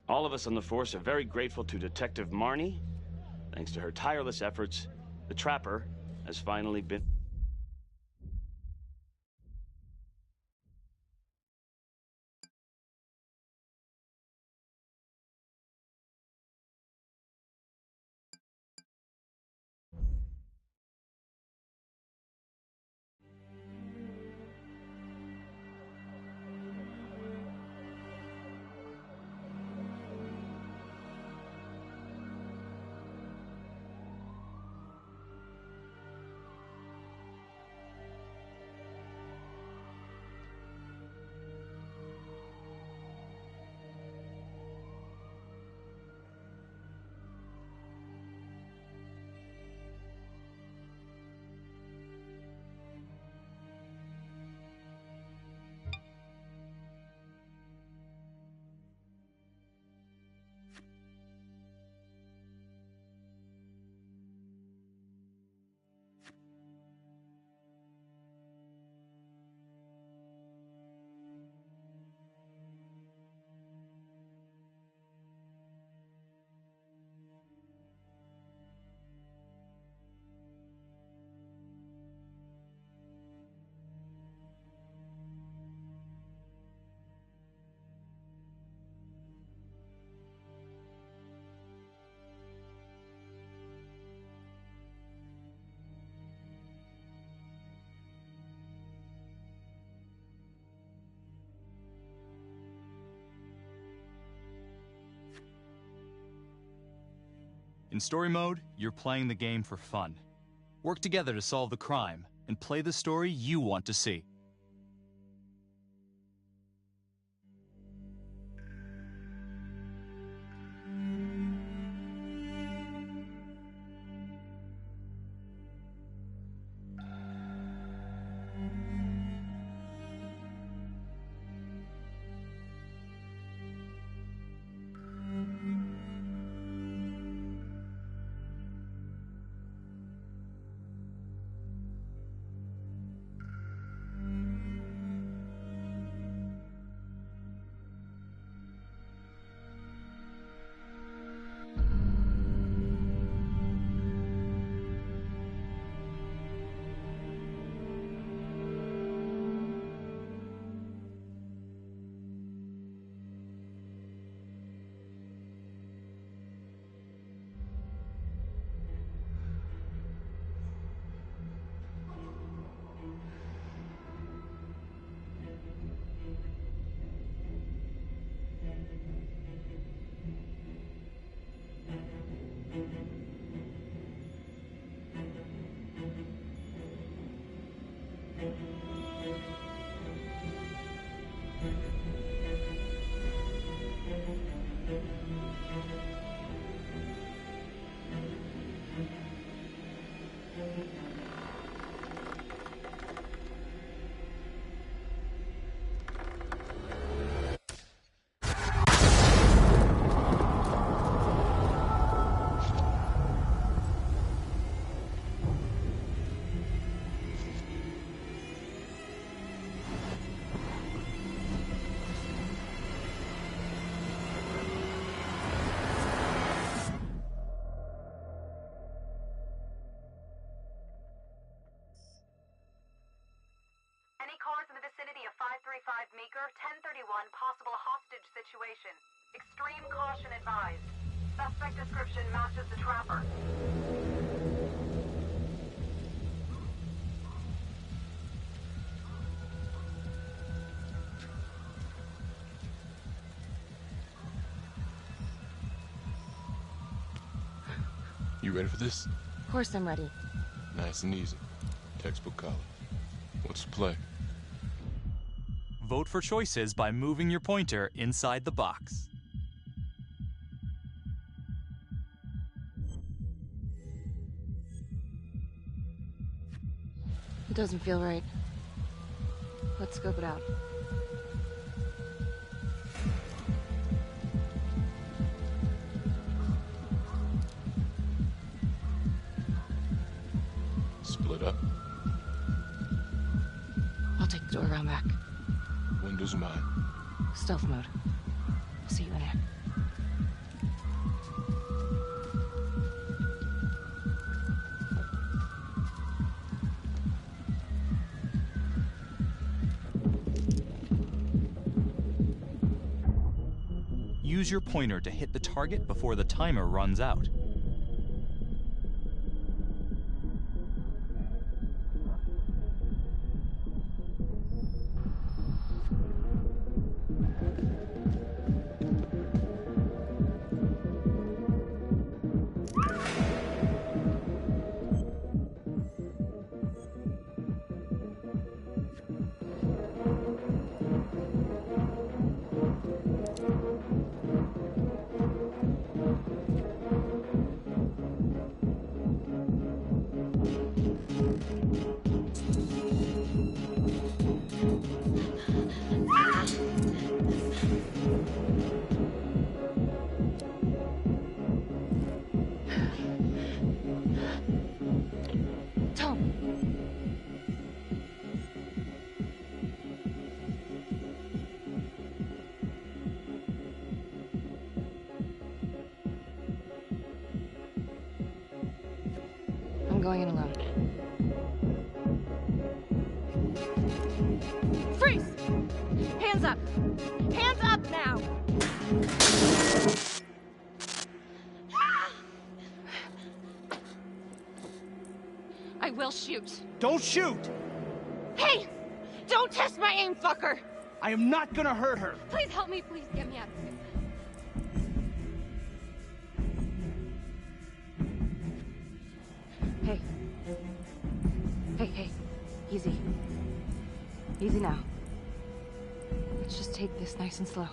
All of us on the force are very grateful to Detective Marnie. Thanks to her tireless efforts, the Trapper has finally been... In story mode, you're playing the game for fun. Work together to solve the crime, and play the story you want to see. Meeker, 1031, possible hostage situation. Extreme caution advised. Suspect description matches the Trapper. You ready for this? Of course I'm ready. Nice and easy. Textbook color. What's the play? Vote for choices by moving your pointer inside the box. It doesn't feel right. Let's scope it out. Split up. I'll take the door around back. Windows mine. Stealth mode. I'll see you in there. use your pointer to hit the target before the timer runs out. I'm going in alone. Freeze! Hands up! Hands up now! I will shoot. Don't shoot! Hey! Don't test my aim, fucker! I am not gonna hurt her. Please help me, please get me out of here. Hey. Hey. Easy. Easy now. Let's just take this nice and slow.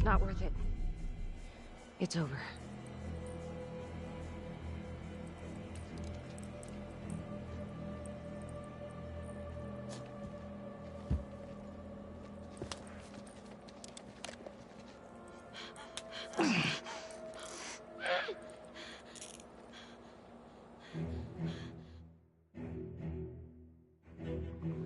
Not worth it. It's over.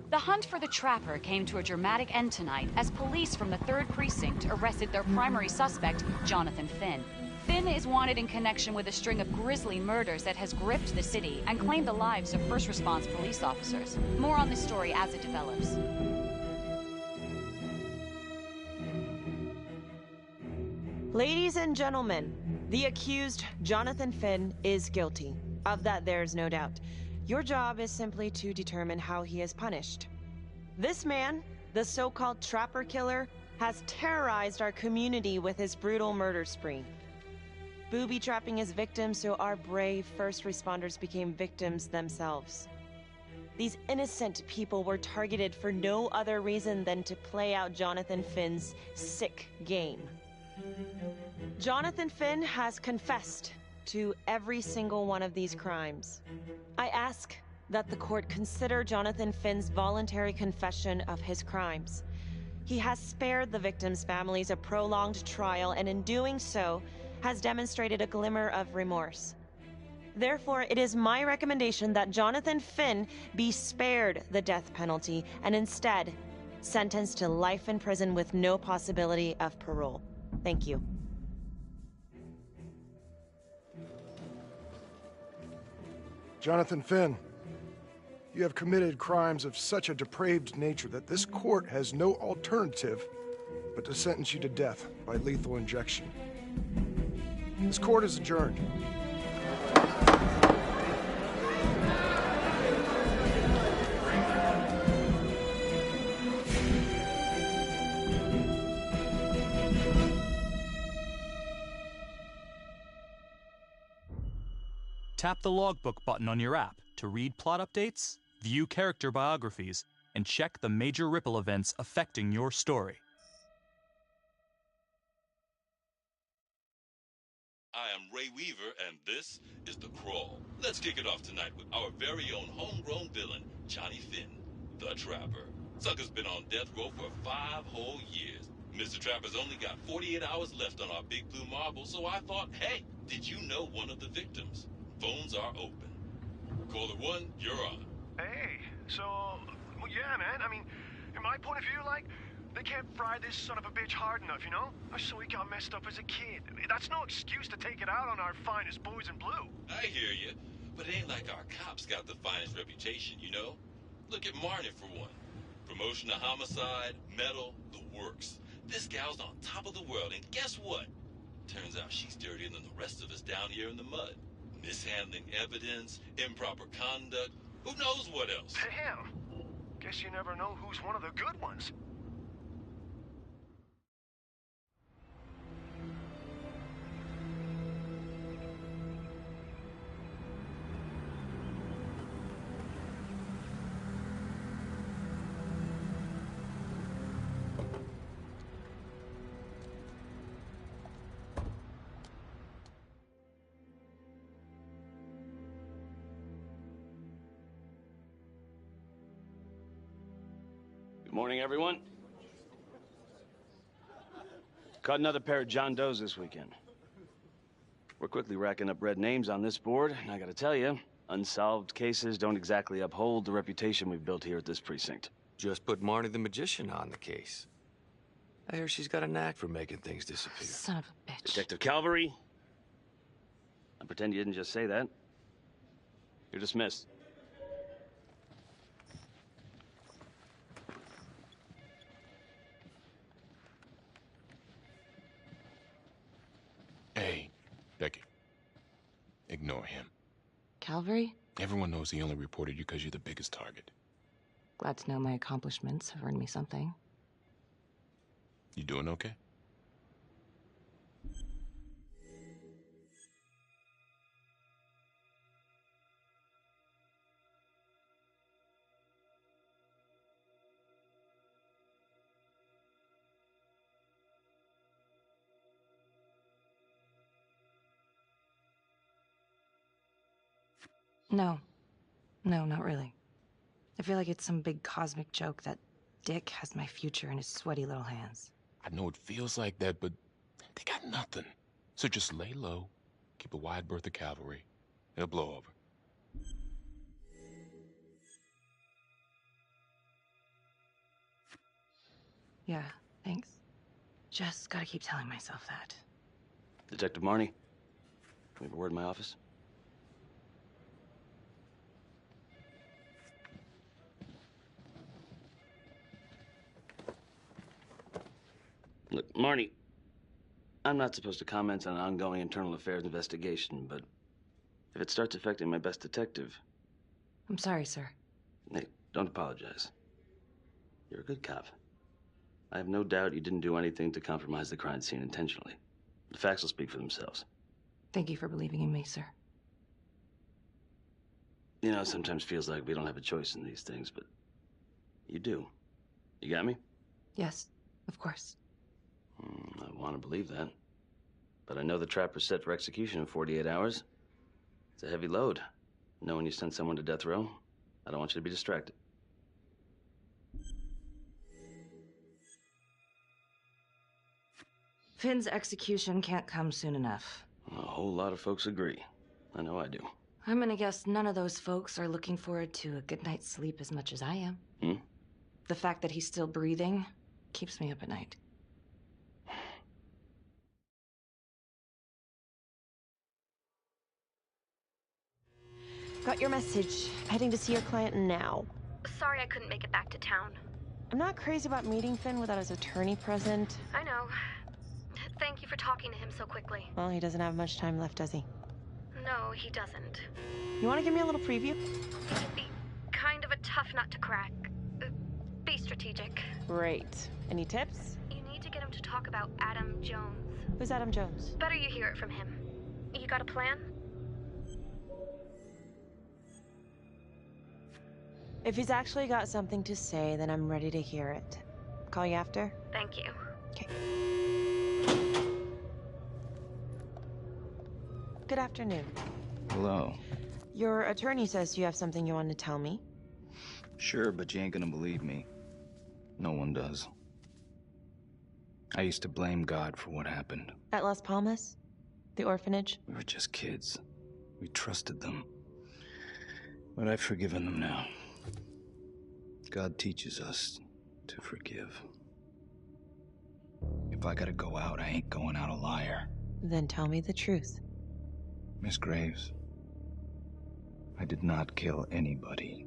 The hunt for the Trapper came to a dramatic end tonight as police from the 3rd Precinct arrested their primary suspect, Jonathan Finn. Finn is wanted in connection with a string of grisly murders that has gripped the city and claimed the lives of first response police officers. More on this story as it develops. Ladies and gentlemen, the accused, Jonathan Finn, is guilty. Of that, there's no doubt. Your job is simply to determine how he is punished. This man, the so-called Trapper Killer, has terrorized our community with his brutal murder spree. Booby-trapping his victims so our brave first responders became victims themselves. These innocent people were targeted for no other reason than to play out Jonathan Finn's sick game. Jonathan Finn has confessed to every single one of these crimes. I ask that the court consider Jonathan Finn's voluntary confession of his crimes. He has spared the victims' families a prolonged trial, and in doing so, has demonstrated a glimmer of remorse. Therefore, it is my recommendation that Jonathan Finn be spared the death penalty and instead sentenced to life in prison with no possibility of parole. Thank you. Jonathan Finn, you have committed crimes of such a depraved nature that this court has no alternative but to sentence you to death by lethal injection. This court is adjourned. Tap the logbook button on your app to read plot updates, view character biographies, and check the major ripple events affecting your story. I am Ray Weaver, and this is The Crawl. Let's kick it off tonight with our very own homegrown villain, Johnny Finn, the Trapper. Sucker's been on death row for 5 whole years. Mr. Trapper's only got 48 hours left on our Big Blue Marble, so I thought, hey, did you know one of the victims? Phones are open. Caller 1, you're on. Hey, so, well, yeah, man. I mean, in my point of view, like, they can't fry this son of a bitch hard enough, you know? So he got messed up as a kid. That's no excuse to take it out on our finest boys in blue. I hear you, but it ain't like our cops got the finest reputation, you know? Look at Marnie, for one. Promotion to homicide, medal, the works. This gal's on top of the world, and guess what? Turns out she's dirtier than the rest of us down here in the mud. Mishandling evidence, improper conduct, who knows what else? Damn. Guess you never know who's one of the good ones. Good morning, everyone. Caught another pair of John Does this weekend. We're quickly racking up red names on this board, and I gotta tell you, unsolved cases don't exactly uphold the reputation we've built here at this precinct. Just put Marnie the Magician on the case. I hear she's got a knack for making things disappear. Son of a bitch. Detective Calvary, I pretend you didn't just say that. You're dismissed. Hey, Becky. Ignore him. Calvary? Everyone knows he only reported you because you're the biggest target. Glad to know my accomplishments have earned me something. You doing okay? No. No, not really. I feel like it's some big cosmic joke that Dick has my future in his sweaty little hands. I know it feels like that, but they got nothing. So just lay low, keep a wide berth of cavalry. It'll blow over. Yeah, thanks. Just gotta keep telling myself that. Detective Marnie, we have a word in my office. Look, Marnie, I'm not supposed to comment on an ongoing internal affairs investigation, but if it starts affecting my best detective... I'm sorry, sir. Hey, don't apologize. You're a good cop. I have no doubt you didn't do anything to compromise the crime scene intentionally. The facts will speak for themselves. Thank you for believing in me, sir. You know, it sometimes feels like we don't have a choice in these things, but you do. You got me? Yes, of course. I want to believe that. But I know the trapper's set for execution in 48 hours. It's a heavy load, knowing you sent someone to death row. I don't want you to be distracted. Finn's execution can't come soon enough. A whole lot of folks agree. I know I do. I'm gonna guess none of those folks are looking forward to a good night's sleep as much as I am. The fact that he's still breathing keeps me up at night. Got your message. Heading to see your client now. Sorry I couldn't make it back to town. I'm not crazy about meeting Finn without his attorney present. I know. Thank you for talking to him so quickly. Well, he doesn't have much time left, does he? No, he doesn't. You want to give me a little preview? It can be kind of a tough nut to crack. Be strategic. Great. Any tips? You need to get him to talk about Adam Jones. Who's Adam Jones? Better you hear it from him. You got a plan? If he's actually got something to say, then I'm ready to hear it. Call you after? Thank you. Okay. Good afternoon. Hello. Your attorney says you have something you want to tell me. Sure, but you ain't gonna believe me. No one does. I used to blame God for what happened. At Las Palmas? The orphanage? We were just kids. We trusted them. But I've forgiven them now. God teaches us to forgive. If I gotta go out, I ain't going out a liar. Then tell me the truth. Miss Graves, I did not kill anybody.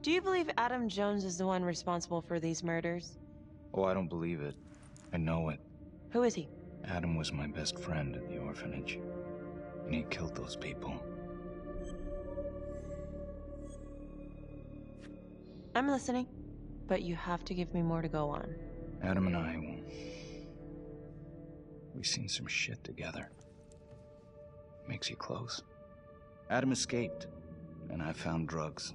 Do you believe Adam Jones is the one responsible for these murders? Oh, I don't believe it. I know it. Who is he? Adam was my best friend at the orphanage, and he killed those people. I'm listening, but you have to give me more to go on. Adam and I, we've seen some shit together. Makes you close. Adam escaped, and I found drugs.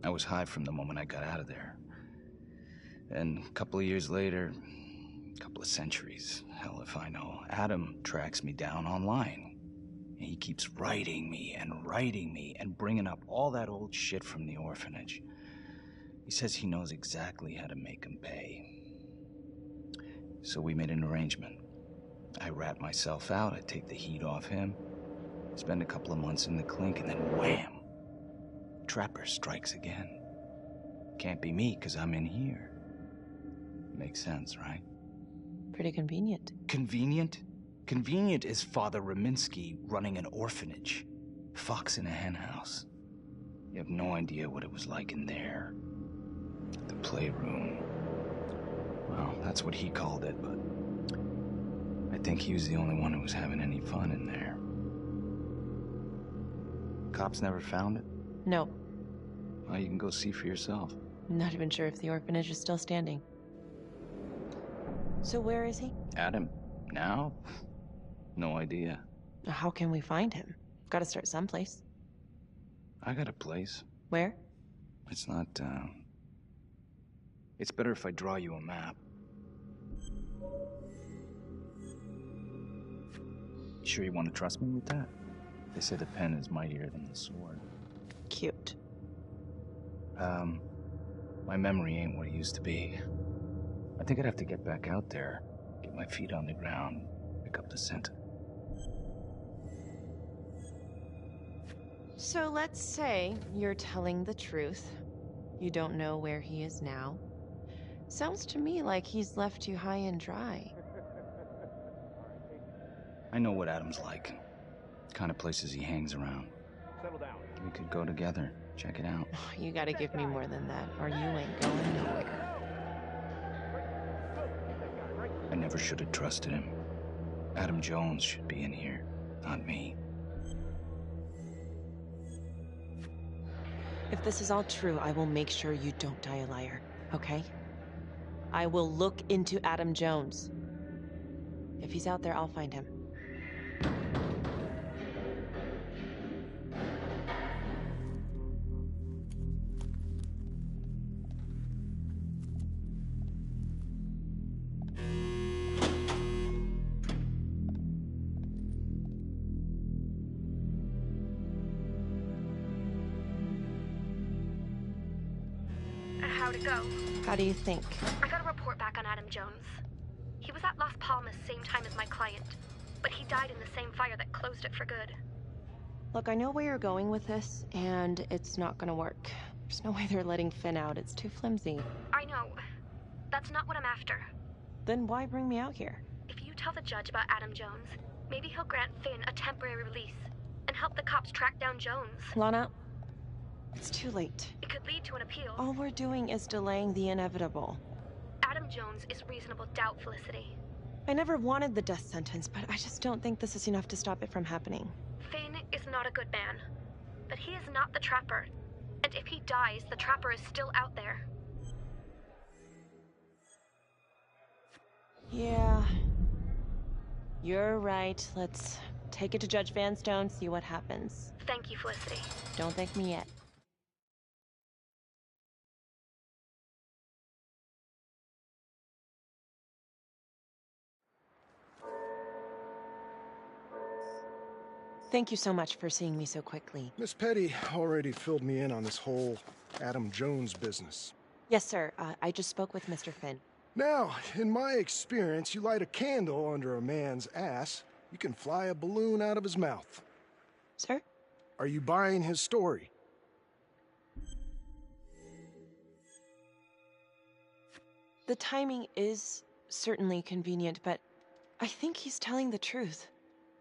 I was high from the moment I got out of there. And a couple of years later, a couple of centuries, hell if I know, Adam tracks me down online. And he keeps writing me and bringing up all that old shit from the orphanage. He says he knows exactly how to make him pay. So we made an arrangement. I rat myself out, I take the heat off him, spend a couple of months in the clink, and then wham! Trapper strikes again. Can't be me, 'cause I'm in here. Makes sense, right? Pretty convenient. Convenient? Convenient is Father Rominsky running an orphanage. Fox in a henhouse. You have no idea what it was like in there. The playroom. Well, that's what he called it, but I think he was the only one who was having any fun in there. Cops never found it? No. Well, you can go see for yourself. I'm not even sure if the orphanage is still standing. So where is he? Adam? Now? No idea. How can we find him? Gotta start someplace. I got a place. Where? It's not, It's better if I draw you a map. Sure you want to trust me with that? They say the pen is mightier than the sword. Cute. My memory ain't what it used to be. I think I'd have to get back out there, get my feet on the ground, pick up the scent. So let's say you're telling the truth. You don't know where he is now. Sounds to me like he's left you high and dry. I know what Adam's like. The kind of places he hangs around. Settle down. We could go together, check it out. You gotta give me more than that, or you ain't going nowhere. I never should have trusted him. Adam Jones should be in here, not me. If this is all true, I will make sure you don't die a liar, okay? I will look into Adam Jones. If he's out there, I'll find him. How'd it go? How do you think? I got a report back on Adam Jones. He was at Las Palmas same time as my client, but he died in the same fire that closed it for good. Look, I know where you're going with this, and it's not gonna work. There's no way they're letting Finn out. It's too flimsy. I know. That's not what I'm after. Then why bring me out here? If you tell the judge about Adam Jones, maybe he'll grant Finn a temporary release and help the cops track down Jones. Lana, it's too late. It could lead to an appeal. All we're doing is delaying the inevitable. Adam Jones is reasonable doubt, Felicity. I never wanted the death sentence, but I just don't think this is enough to stop it from happening. Finn is not a good man, but he is not the Trapper. And if he dies, the Trapper is still out there. Yeah. You're right. Let's take it to Judge Vanstone, see what happens. Thank you, Felicity. Don't thank me yet. Thank you so much for seeing me so quickly. Miss Petty already filled me in on this whole Adam Jones business. Yes, sir. I just spoke with Mr. Finn. Now, in my experience, you light a candle under a man's ass, you can fly a balloon out of his mouth. Sir? Are you buying his story? The timing is certainly convenient, but I think he's telling the truth.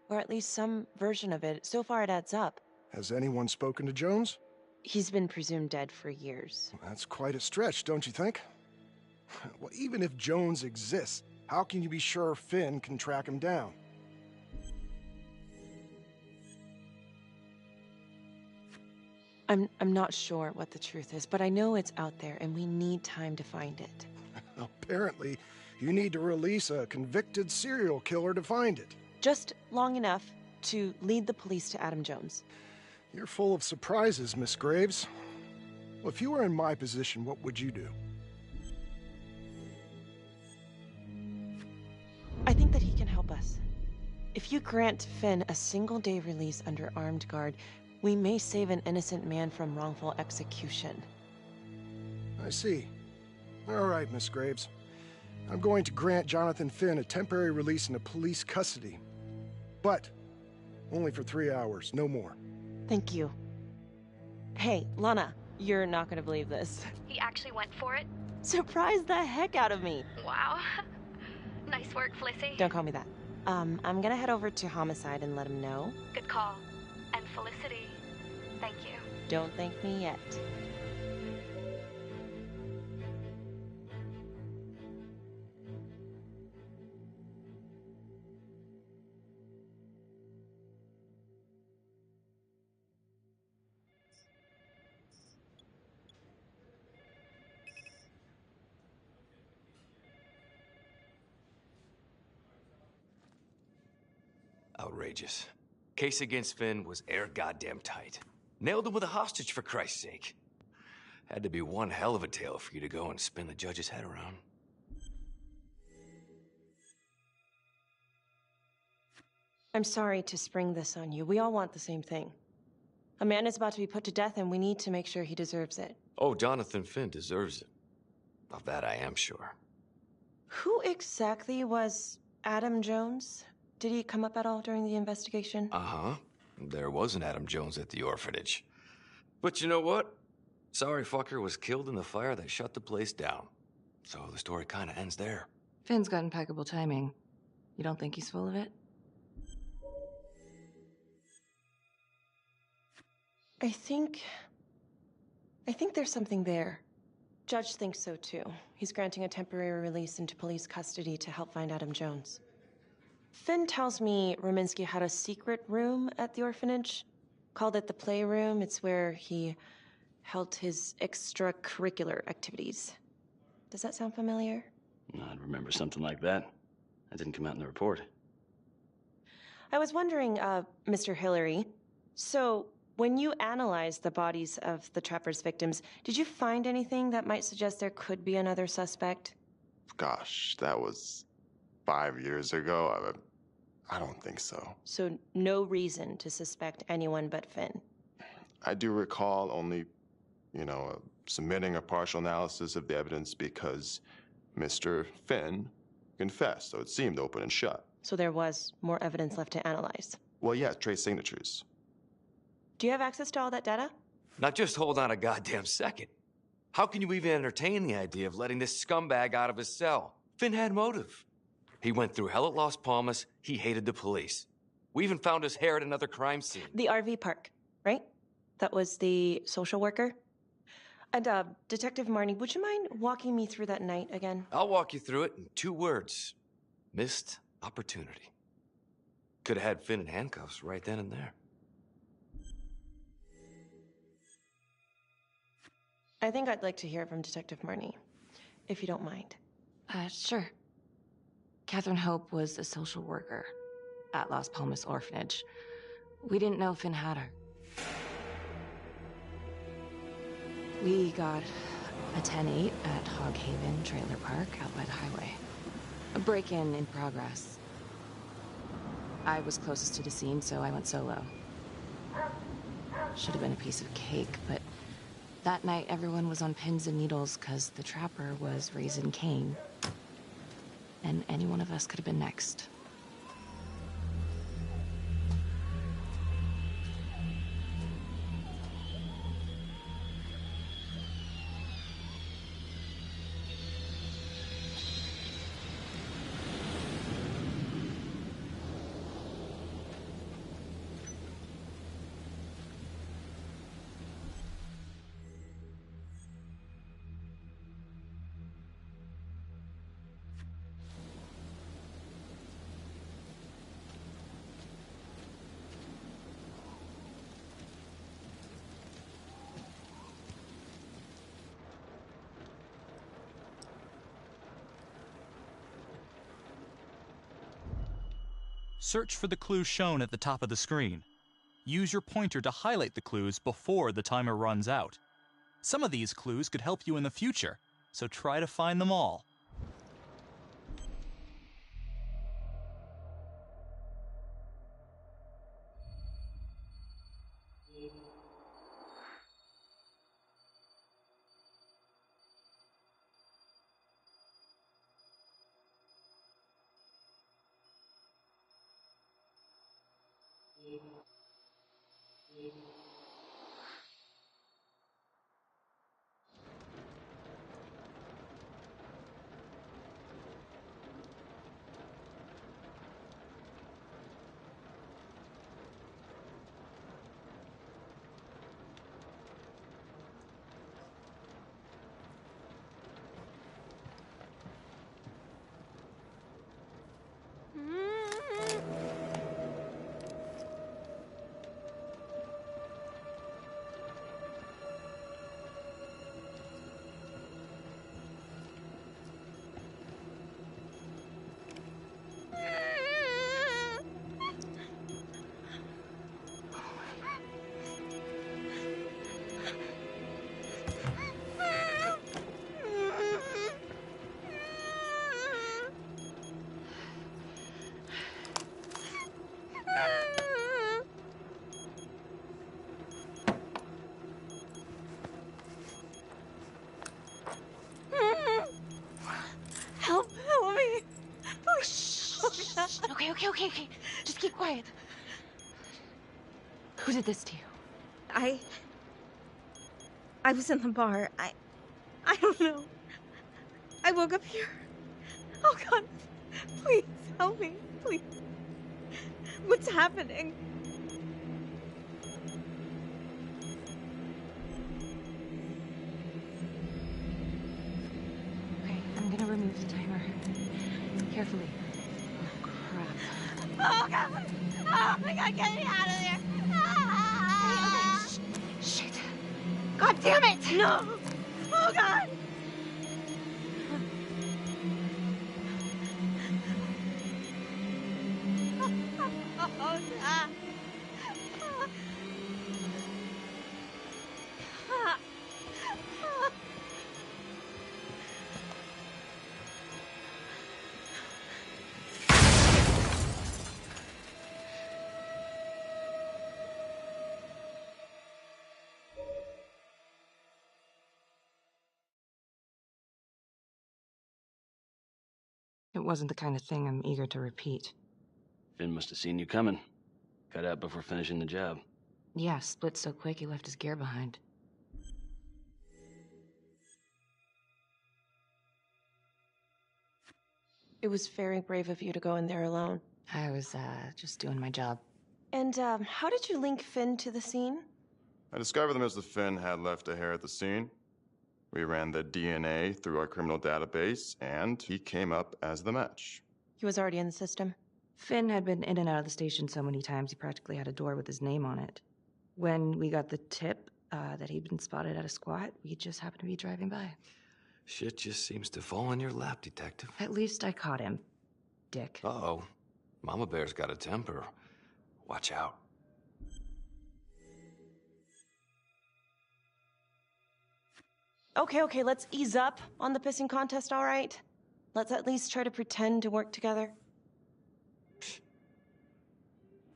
Or at least some version of it. So far it adds up. Has anyone spoken to Jones? He's been presumed dead for years. That's quite a stretch, don't you think? Well, even if Jones exists, how can you be sure Finn can track him down? I'm not sure what the truth is, but I know it's out there and we need time to find it. Apparently, you need to release a convicted serial killer to find it. Just long enough to lead the police to Adam Jones. You're full of surprises, Miss Graves. Well, if you were in my position, what would you do? I think that he can help us. If you grant Finn a single-day release under armed guard, we may save an innocent man from wrongful execution. I see. All right, Miss Graves. I'm going to grant Jonathan Finn a temporary release into police custody. But only for 3 hours, no more. Thank you. Hey, Lana, you're not gonna believe this. He actually went for it? Surprised the heck out of me. Wow. Nice work, Felicity. Don't call me that. I'm gonna head over to Homicide and let him know. Good call. And Felicity, thank you. Don't thank me yet. Outrageous. Case against Finn was air goddamn tight. Nailed him with a hostage, for Christ's sake. Had to be one hell of a tale for you to go and spin the judge's head around. I'm sorry to spring this on you. We all want the same thing. A man is about to be put to death, and we need to make sure he deserves it. Oh, Jonathan Finn deserves it. Of that I am sure. Who exactly was Adam Jones? Did he come up at all during the investigation? Uh-huh. There was an Adam Jones at the orphanage. But you know what? Sorry fucker was killed in the fire that shut the place down. So the story kinda ends there. Finn's got impeccable timing. You don't think he's full of it? I think there's something there. Judge thinks so too. He's granting a temporary release into police custody to help find Adam Jones. Finn tells me Rominsky had a secret room at the orphanage. Called it the playroom. It's where he held his extracurricular activities. Does that sound familiar? I'd remember something like that. That didn't come out in the report. I was wondering, Mr. Hillary, so when you analyzed the bodies of the Trapper's victims, did you find anything that might suggest there could be another suspect? Gosh, that was 5 years ago. I don't think so. So no reason to suspect anyone but Finn? I do recall only, submitting a partial analysis of the evidence because Mr. Finn confessed, so it seemed open and shut. So there was more evidence left to analyze? Well, yeah, trace signatures. Do you have access to all that data? Now just hold on a goddamn second. How can you even entertain the idea of letting this scumbag out of his cell? Finn had motive. He went through hell at Las Palmas. He hated the police. We even found his hair at another crime scene. The RV park, right? That was the social worker? And, Detective Marnie, would you mind walking me through that night again? I'll walk you through it in 2 words. Missed opportunity. Could have had Finn in handcuffs right then and there. I think I'd like to hear from Detective Marnie, if you don't mind. Sure. Catherine Hope was a social worker at Las Palmas Orphanage. We didn't know Finn had her. We got a 10-8 at Hog Haven Trailer Park out by the highway. A break-in in progress. I was closest to the scene, so I went solo. Should have been a piece of cake, but That night, everyone was on pins and needles because the trapper was raising Cain. And any one of us could have been next. Search for the clues shown at the top of the screen. Use your pointer to highlight the clues before the timer runs out. Some of these clues could help you in the future, so try to find them all. Help me. Okay. Just keep quiet. Who did this to you? I was in the bar. I don't know. I woke up here. Oh God, please help me, please. What's happening? Okay, I'm gonna remove the timer. Carefully. Oh, crap. Oh God! Oh my God, get me out of there! Ah! Okay, shit. God damn it! No! Oh God! Oh God! It wasn't the kind of thing I'm eager to repeat. Finn must have seen you coming. Got out before finishing the job. Yeah, split so quick he left his gear behind. It was very brave of you to go in there alone. I was, just doing my job. And, how did you link Finn to the scene? I discovered that Mr. Finn had left a hair at the scene. We ran the DNA through our criminal database, and he came up as the match. He was already in the system. Finn had been in and out of the station so many times he practically had a door with his name on it. When we got the tip that he'd been spotted at a squat, we just happened to be driving by. Shit just seems to fall in your lap, Detective. At least I caught him, dick. Uh-oh. Mama Bear's got a temper. Watch out. Okay, let's ease up on the pissing contest, all right? Let's at least try to pretend to work together.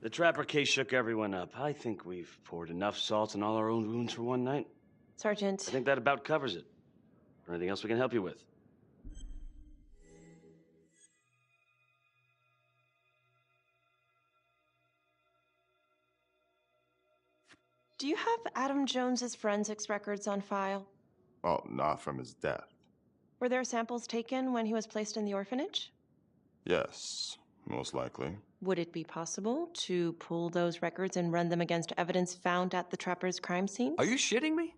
The Trapper case shook everyone up. I think we've poured enough salt in all our own wounds for one night. Sergeant. I think that about covers it. Anything else we can help you with? Do you have Adam Jones's forensics records on file? Well, not from his death. Were there samples taken when he was placed in the orphanage? Yes, most likely. Would it be possible to pull those records and run them against evidence found at the Trapper's crime scene? Are you shitting me?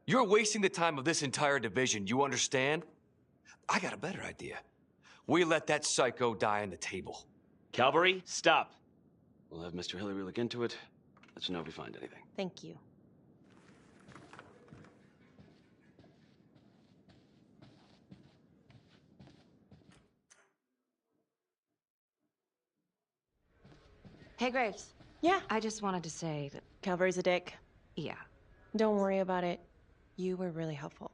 You're wasting the time of this entire division, you understand? I got a better idea. We let that psycho die on the table. Calvary, stop. We'll have Mr. Hillary look into it. Let you know if we find anything. Thank you. Hey, Graves. Yeah? I just wanted to say that... Calvary's a dick. Yeah. Don't worry about it. You were really helpful.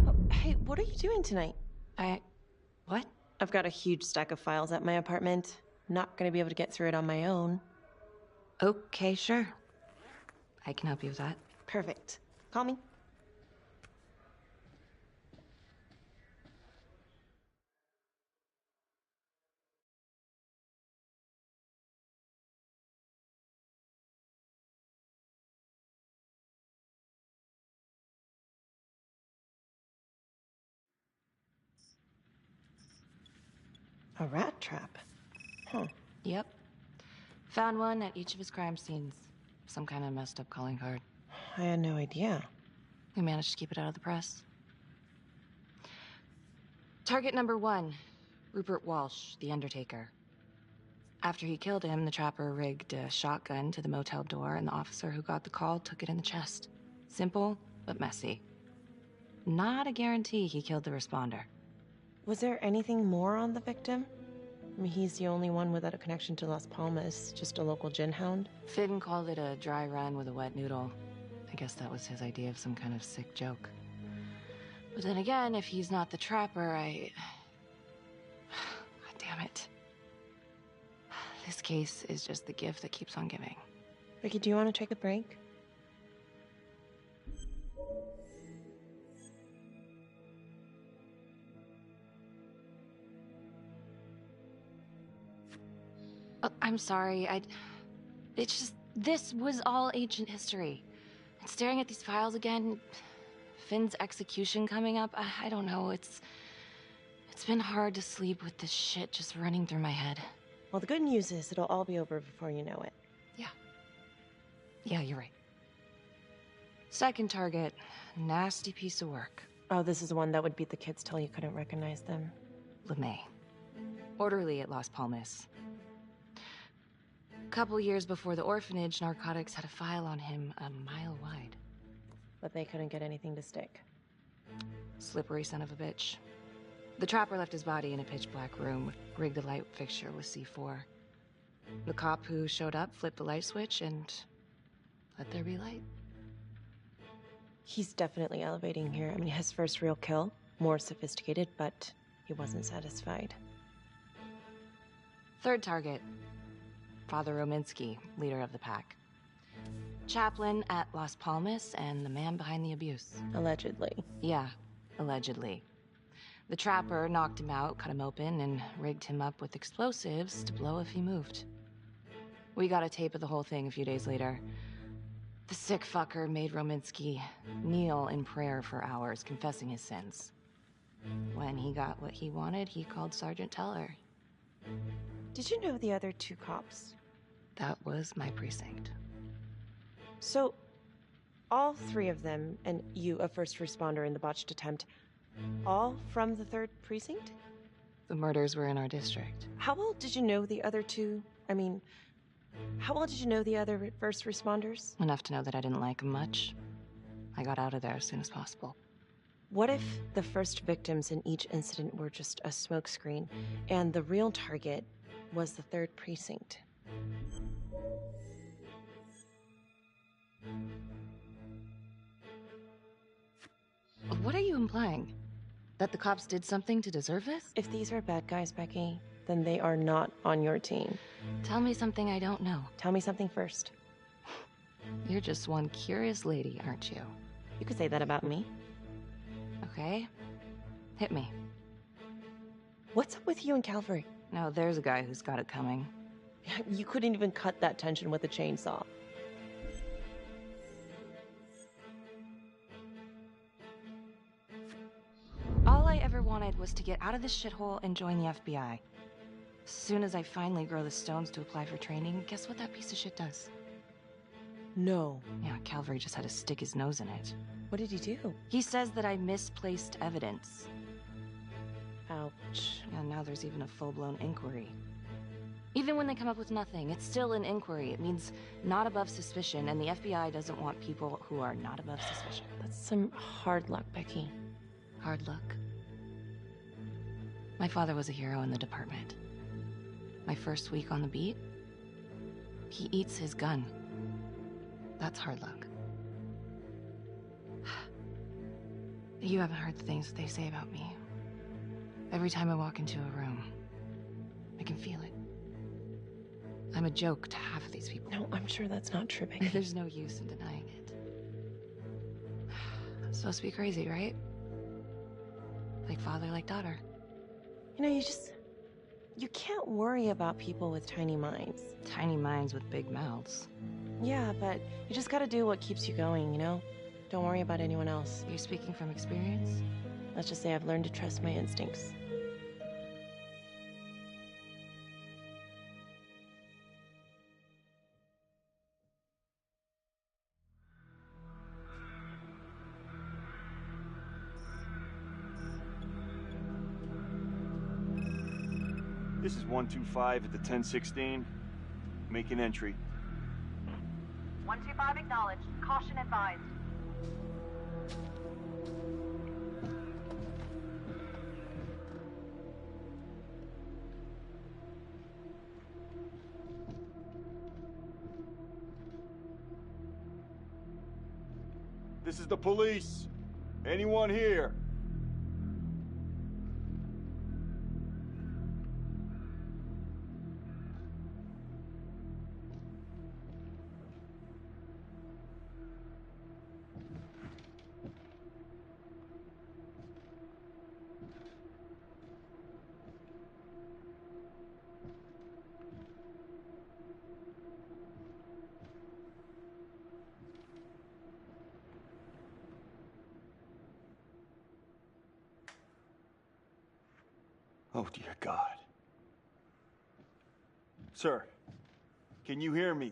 Oh, hey, what are you doing tonight? What? I've got a huge stack of files at my apartment. Not gonna be able to get through it on my own. Okay, sure. I can help you with that. Perfect. Call me. A rat trap? Huh. Yep. Found one at each of his crime scenes. Some kind of messed up calling card. I had no idea. We managed to keep it out of the press. Target number 1, Rupert Walsh, the Undertaker. After he killed him, the trapper rigged a shotgun to the motel door, and the officer who got the call took it in the chest. Simple, but messy. Not a guarantee he killed the responder. Was there anything more on the victim? I mean, he's the only one without a connection to Las Palmas, just a local gin hound. Finn called it a dry run with a wet noodle. I guess that was his idea of some kind of sick joke. But then again, if he's not the trapper, God damn it. This case is just the gift that keeps on giving. Ricky, do you want to take a break? I'm sorry, it's just, this was all ancient history. And staring at these files again, Finn's execution coming up, I don't know, it's been hard to sleep with this shit just running through my head. Well, the good news is it'll all be over before you know it. Yeah, you're right. Second target, nasty piece of work. Oh, this is the one that would beat the kids till you couldn't recognize them. LeMay. Orderly at Las Palmas. A couple years before the orphanage, narcotics had a file on him a mile wide. But they couldn't get anything to stick. Slippery son of a bitch. The trapper left his body in a pitch-black room, rigged the light fixture with C4. The cop who showed up flipped the light switch and let there be light. He's definitely elevating here. I mean, his first real kill, more sophisticated, but he wasn't satisfied. Third target, Father Rominsky, leader of the pack. Chaplain at Las Palmas and the man behind the abuse. Allegedly. Yeah, allegedly. The trapper knocked him out, cut him open, and rigged him up with explosives to blow if he moved. We got a tape of the whole thing a few days later. The sick fucker made Rominsky kneel in prayer for hours, confessing his sins. When he got what he wanted, he called Sergeant Teller. Did you know the other two cops? That was my precinct. So, all three of them, and you, a first responder in the botched attempt, all from the 3rd precinct? The murders were in our district. How well did you know the other two? I mean, how well did you know the other first responders? Enough to know that I didn't like them much. I got out of there as soon as possible. What if the first victims in each incident were just a smokescreen, and the real target was the 3rd precinct? What are you implying? That the cops did something to deserve this? If these are bad guys, Becky, then they are not on your team. Tell me something I don't know. Tell me something first. You're just one curious lady, aren't you? You could say that about me. Okay. Hit me. What's up with you and Calvary? No, there's a guy who's got it coming. You couldn't even cut that tension with a chainsaw. All I ever wanted was to get out of this shithole and join the FBI. As soon as I finally grow the stones to apply for training, guess what that piece of shit does? No. Yeah, Calvary just had to stick his nose in it. What did he do? He says that I misplaced evidence. Ouch. And now there's even a full-blown inquiry. Even when they come up with nothing, it's still an inquiry. It means not above suspicion, and the FBI doesn't want people who are not above suspicion. That's some hard luck, Becky. Hard luck? My father was a hero in the department. My first week on the beat, he eats his gun. That's hard luck. You haven't heard the things that they say about me. Every time I walk into a room, I can feel it. I'm a joke to half of these people. No, I'm sure that's not true, Becky. There's no use in denying it. I'm supposed to be crazy, right? Like father, like daughter. You know, you can't worry about people with tiny minds. Tiny minds with big mouths. Yeah, but you just gotta do what keeps you going, you know? Don't worry about anyone else. You're speaking from experience? Let's just say I've learned to trust my instincts. This is 125 at the 1016. Make an entry. 125 acknowledged. Caution advised. This is the police. Anyone here? Oh, dear God. Sir, can you hear me?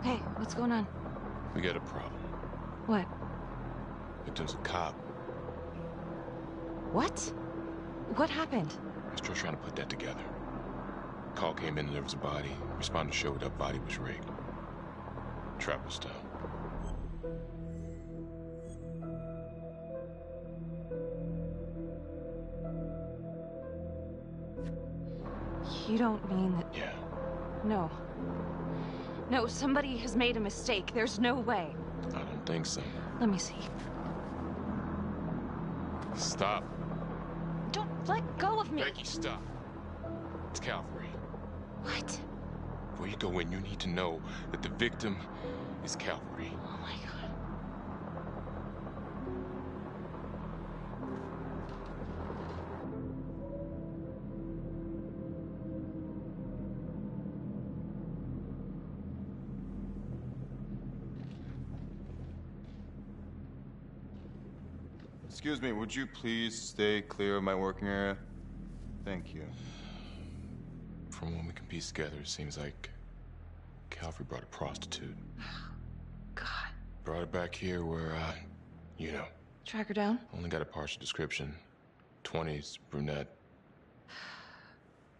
Hey, what's going on? We got a problem. What? Victim's a cop. What? What happened? I'm still trying to put that together. Call came in and there was a body. Responder showed up, body was rigged. Trapper style. You don't mean that... Yeah. No. No, somebody has made a mistake. There's no way. I don't think so. Let me see. Stop. Don't let go of me. Becky, stop. It's Calvary. What? Before you go in, you need to know that the victim is Calvary. Oh my God. Excuse me, would you please stay clear of my working area? Thank you. From what we can piece together, it seems like Calvary brought a prostitute. God. Brought her back here where, you know. Track her down? Only got a partial description. 20s, brunette.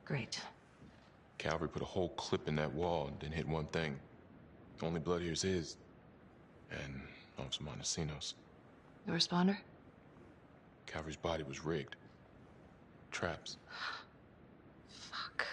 Great. Calvary put a whole clip in that wall and didn't hit one thing. Only blood here's his. And Officer Montesinos. The responder? Calvary's body was rigged. Traps. Fuck.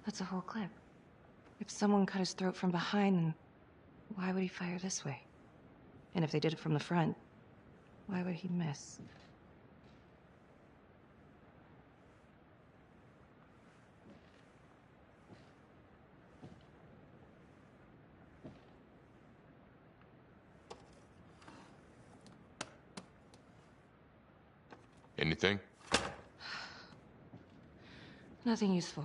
That's a whole clip. If someone cut his throat from behind, then why would he fire this way? And if they did it from the front, why would he miss? Anything? Nothing useful.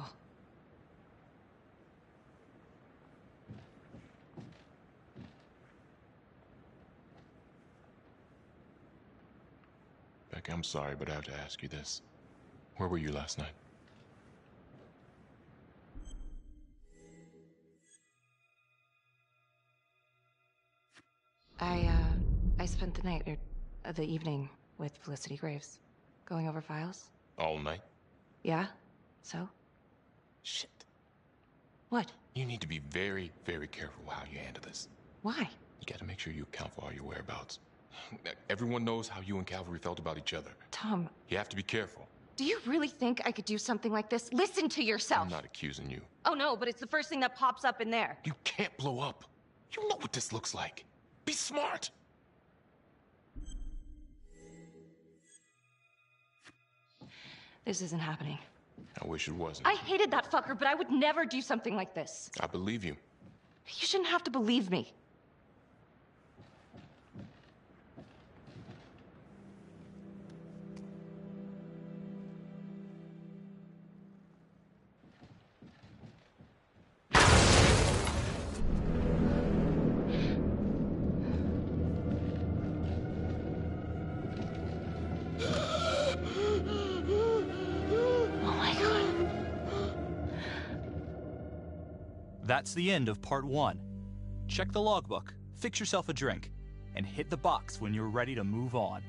Beck, I'm sorry, but I have to ask you this. Where were you last night? I spent the night, or the evening, with Felicity Graves. Going over files. All night? Yeah? So? Shit. What? You need to be very, very careful how you handle this. Why? You gotta make sure you account for all your whereabouts. Everyone knows how you and Calvary felt about each other. Tom. You have to be careful. Do you really think I could do something like this? Listen to yourself! I'm not accusing you. Oh no, but it's the first thing that pops up in there. You can't blow up. You know what this looks like. Be smart! This isn't happening. I wish it wasn't. I hated that fucker, but I would never do something like this. I believe you. You shouldn't have to believe me. That's the end of part 1. Check the logbook, fix yourself a drink, and hit the box when you're ready to move on.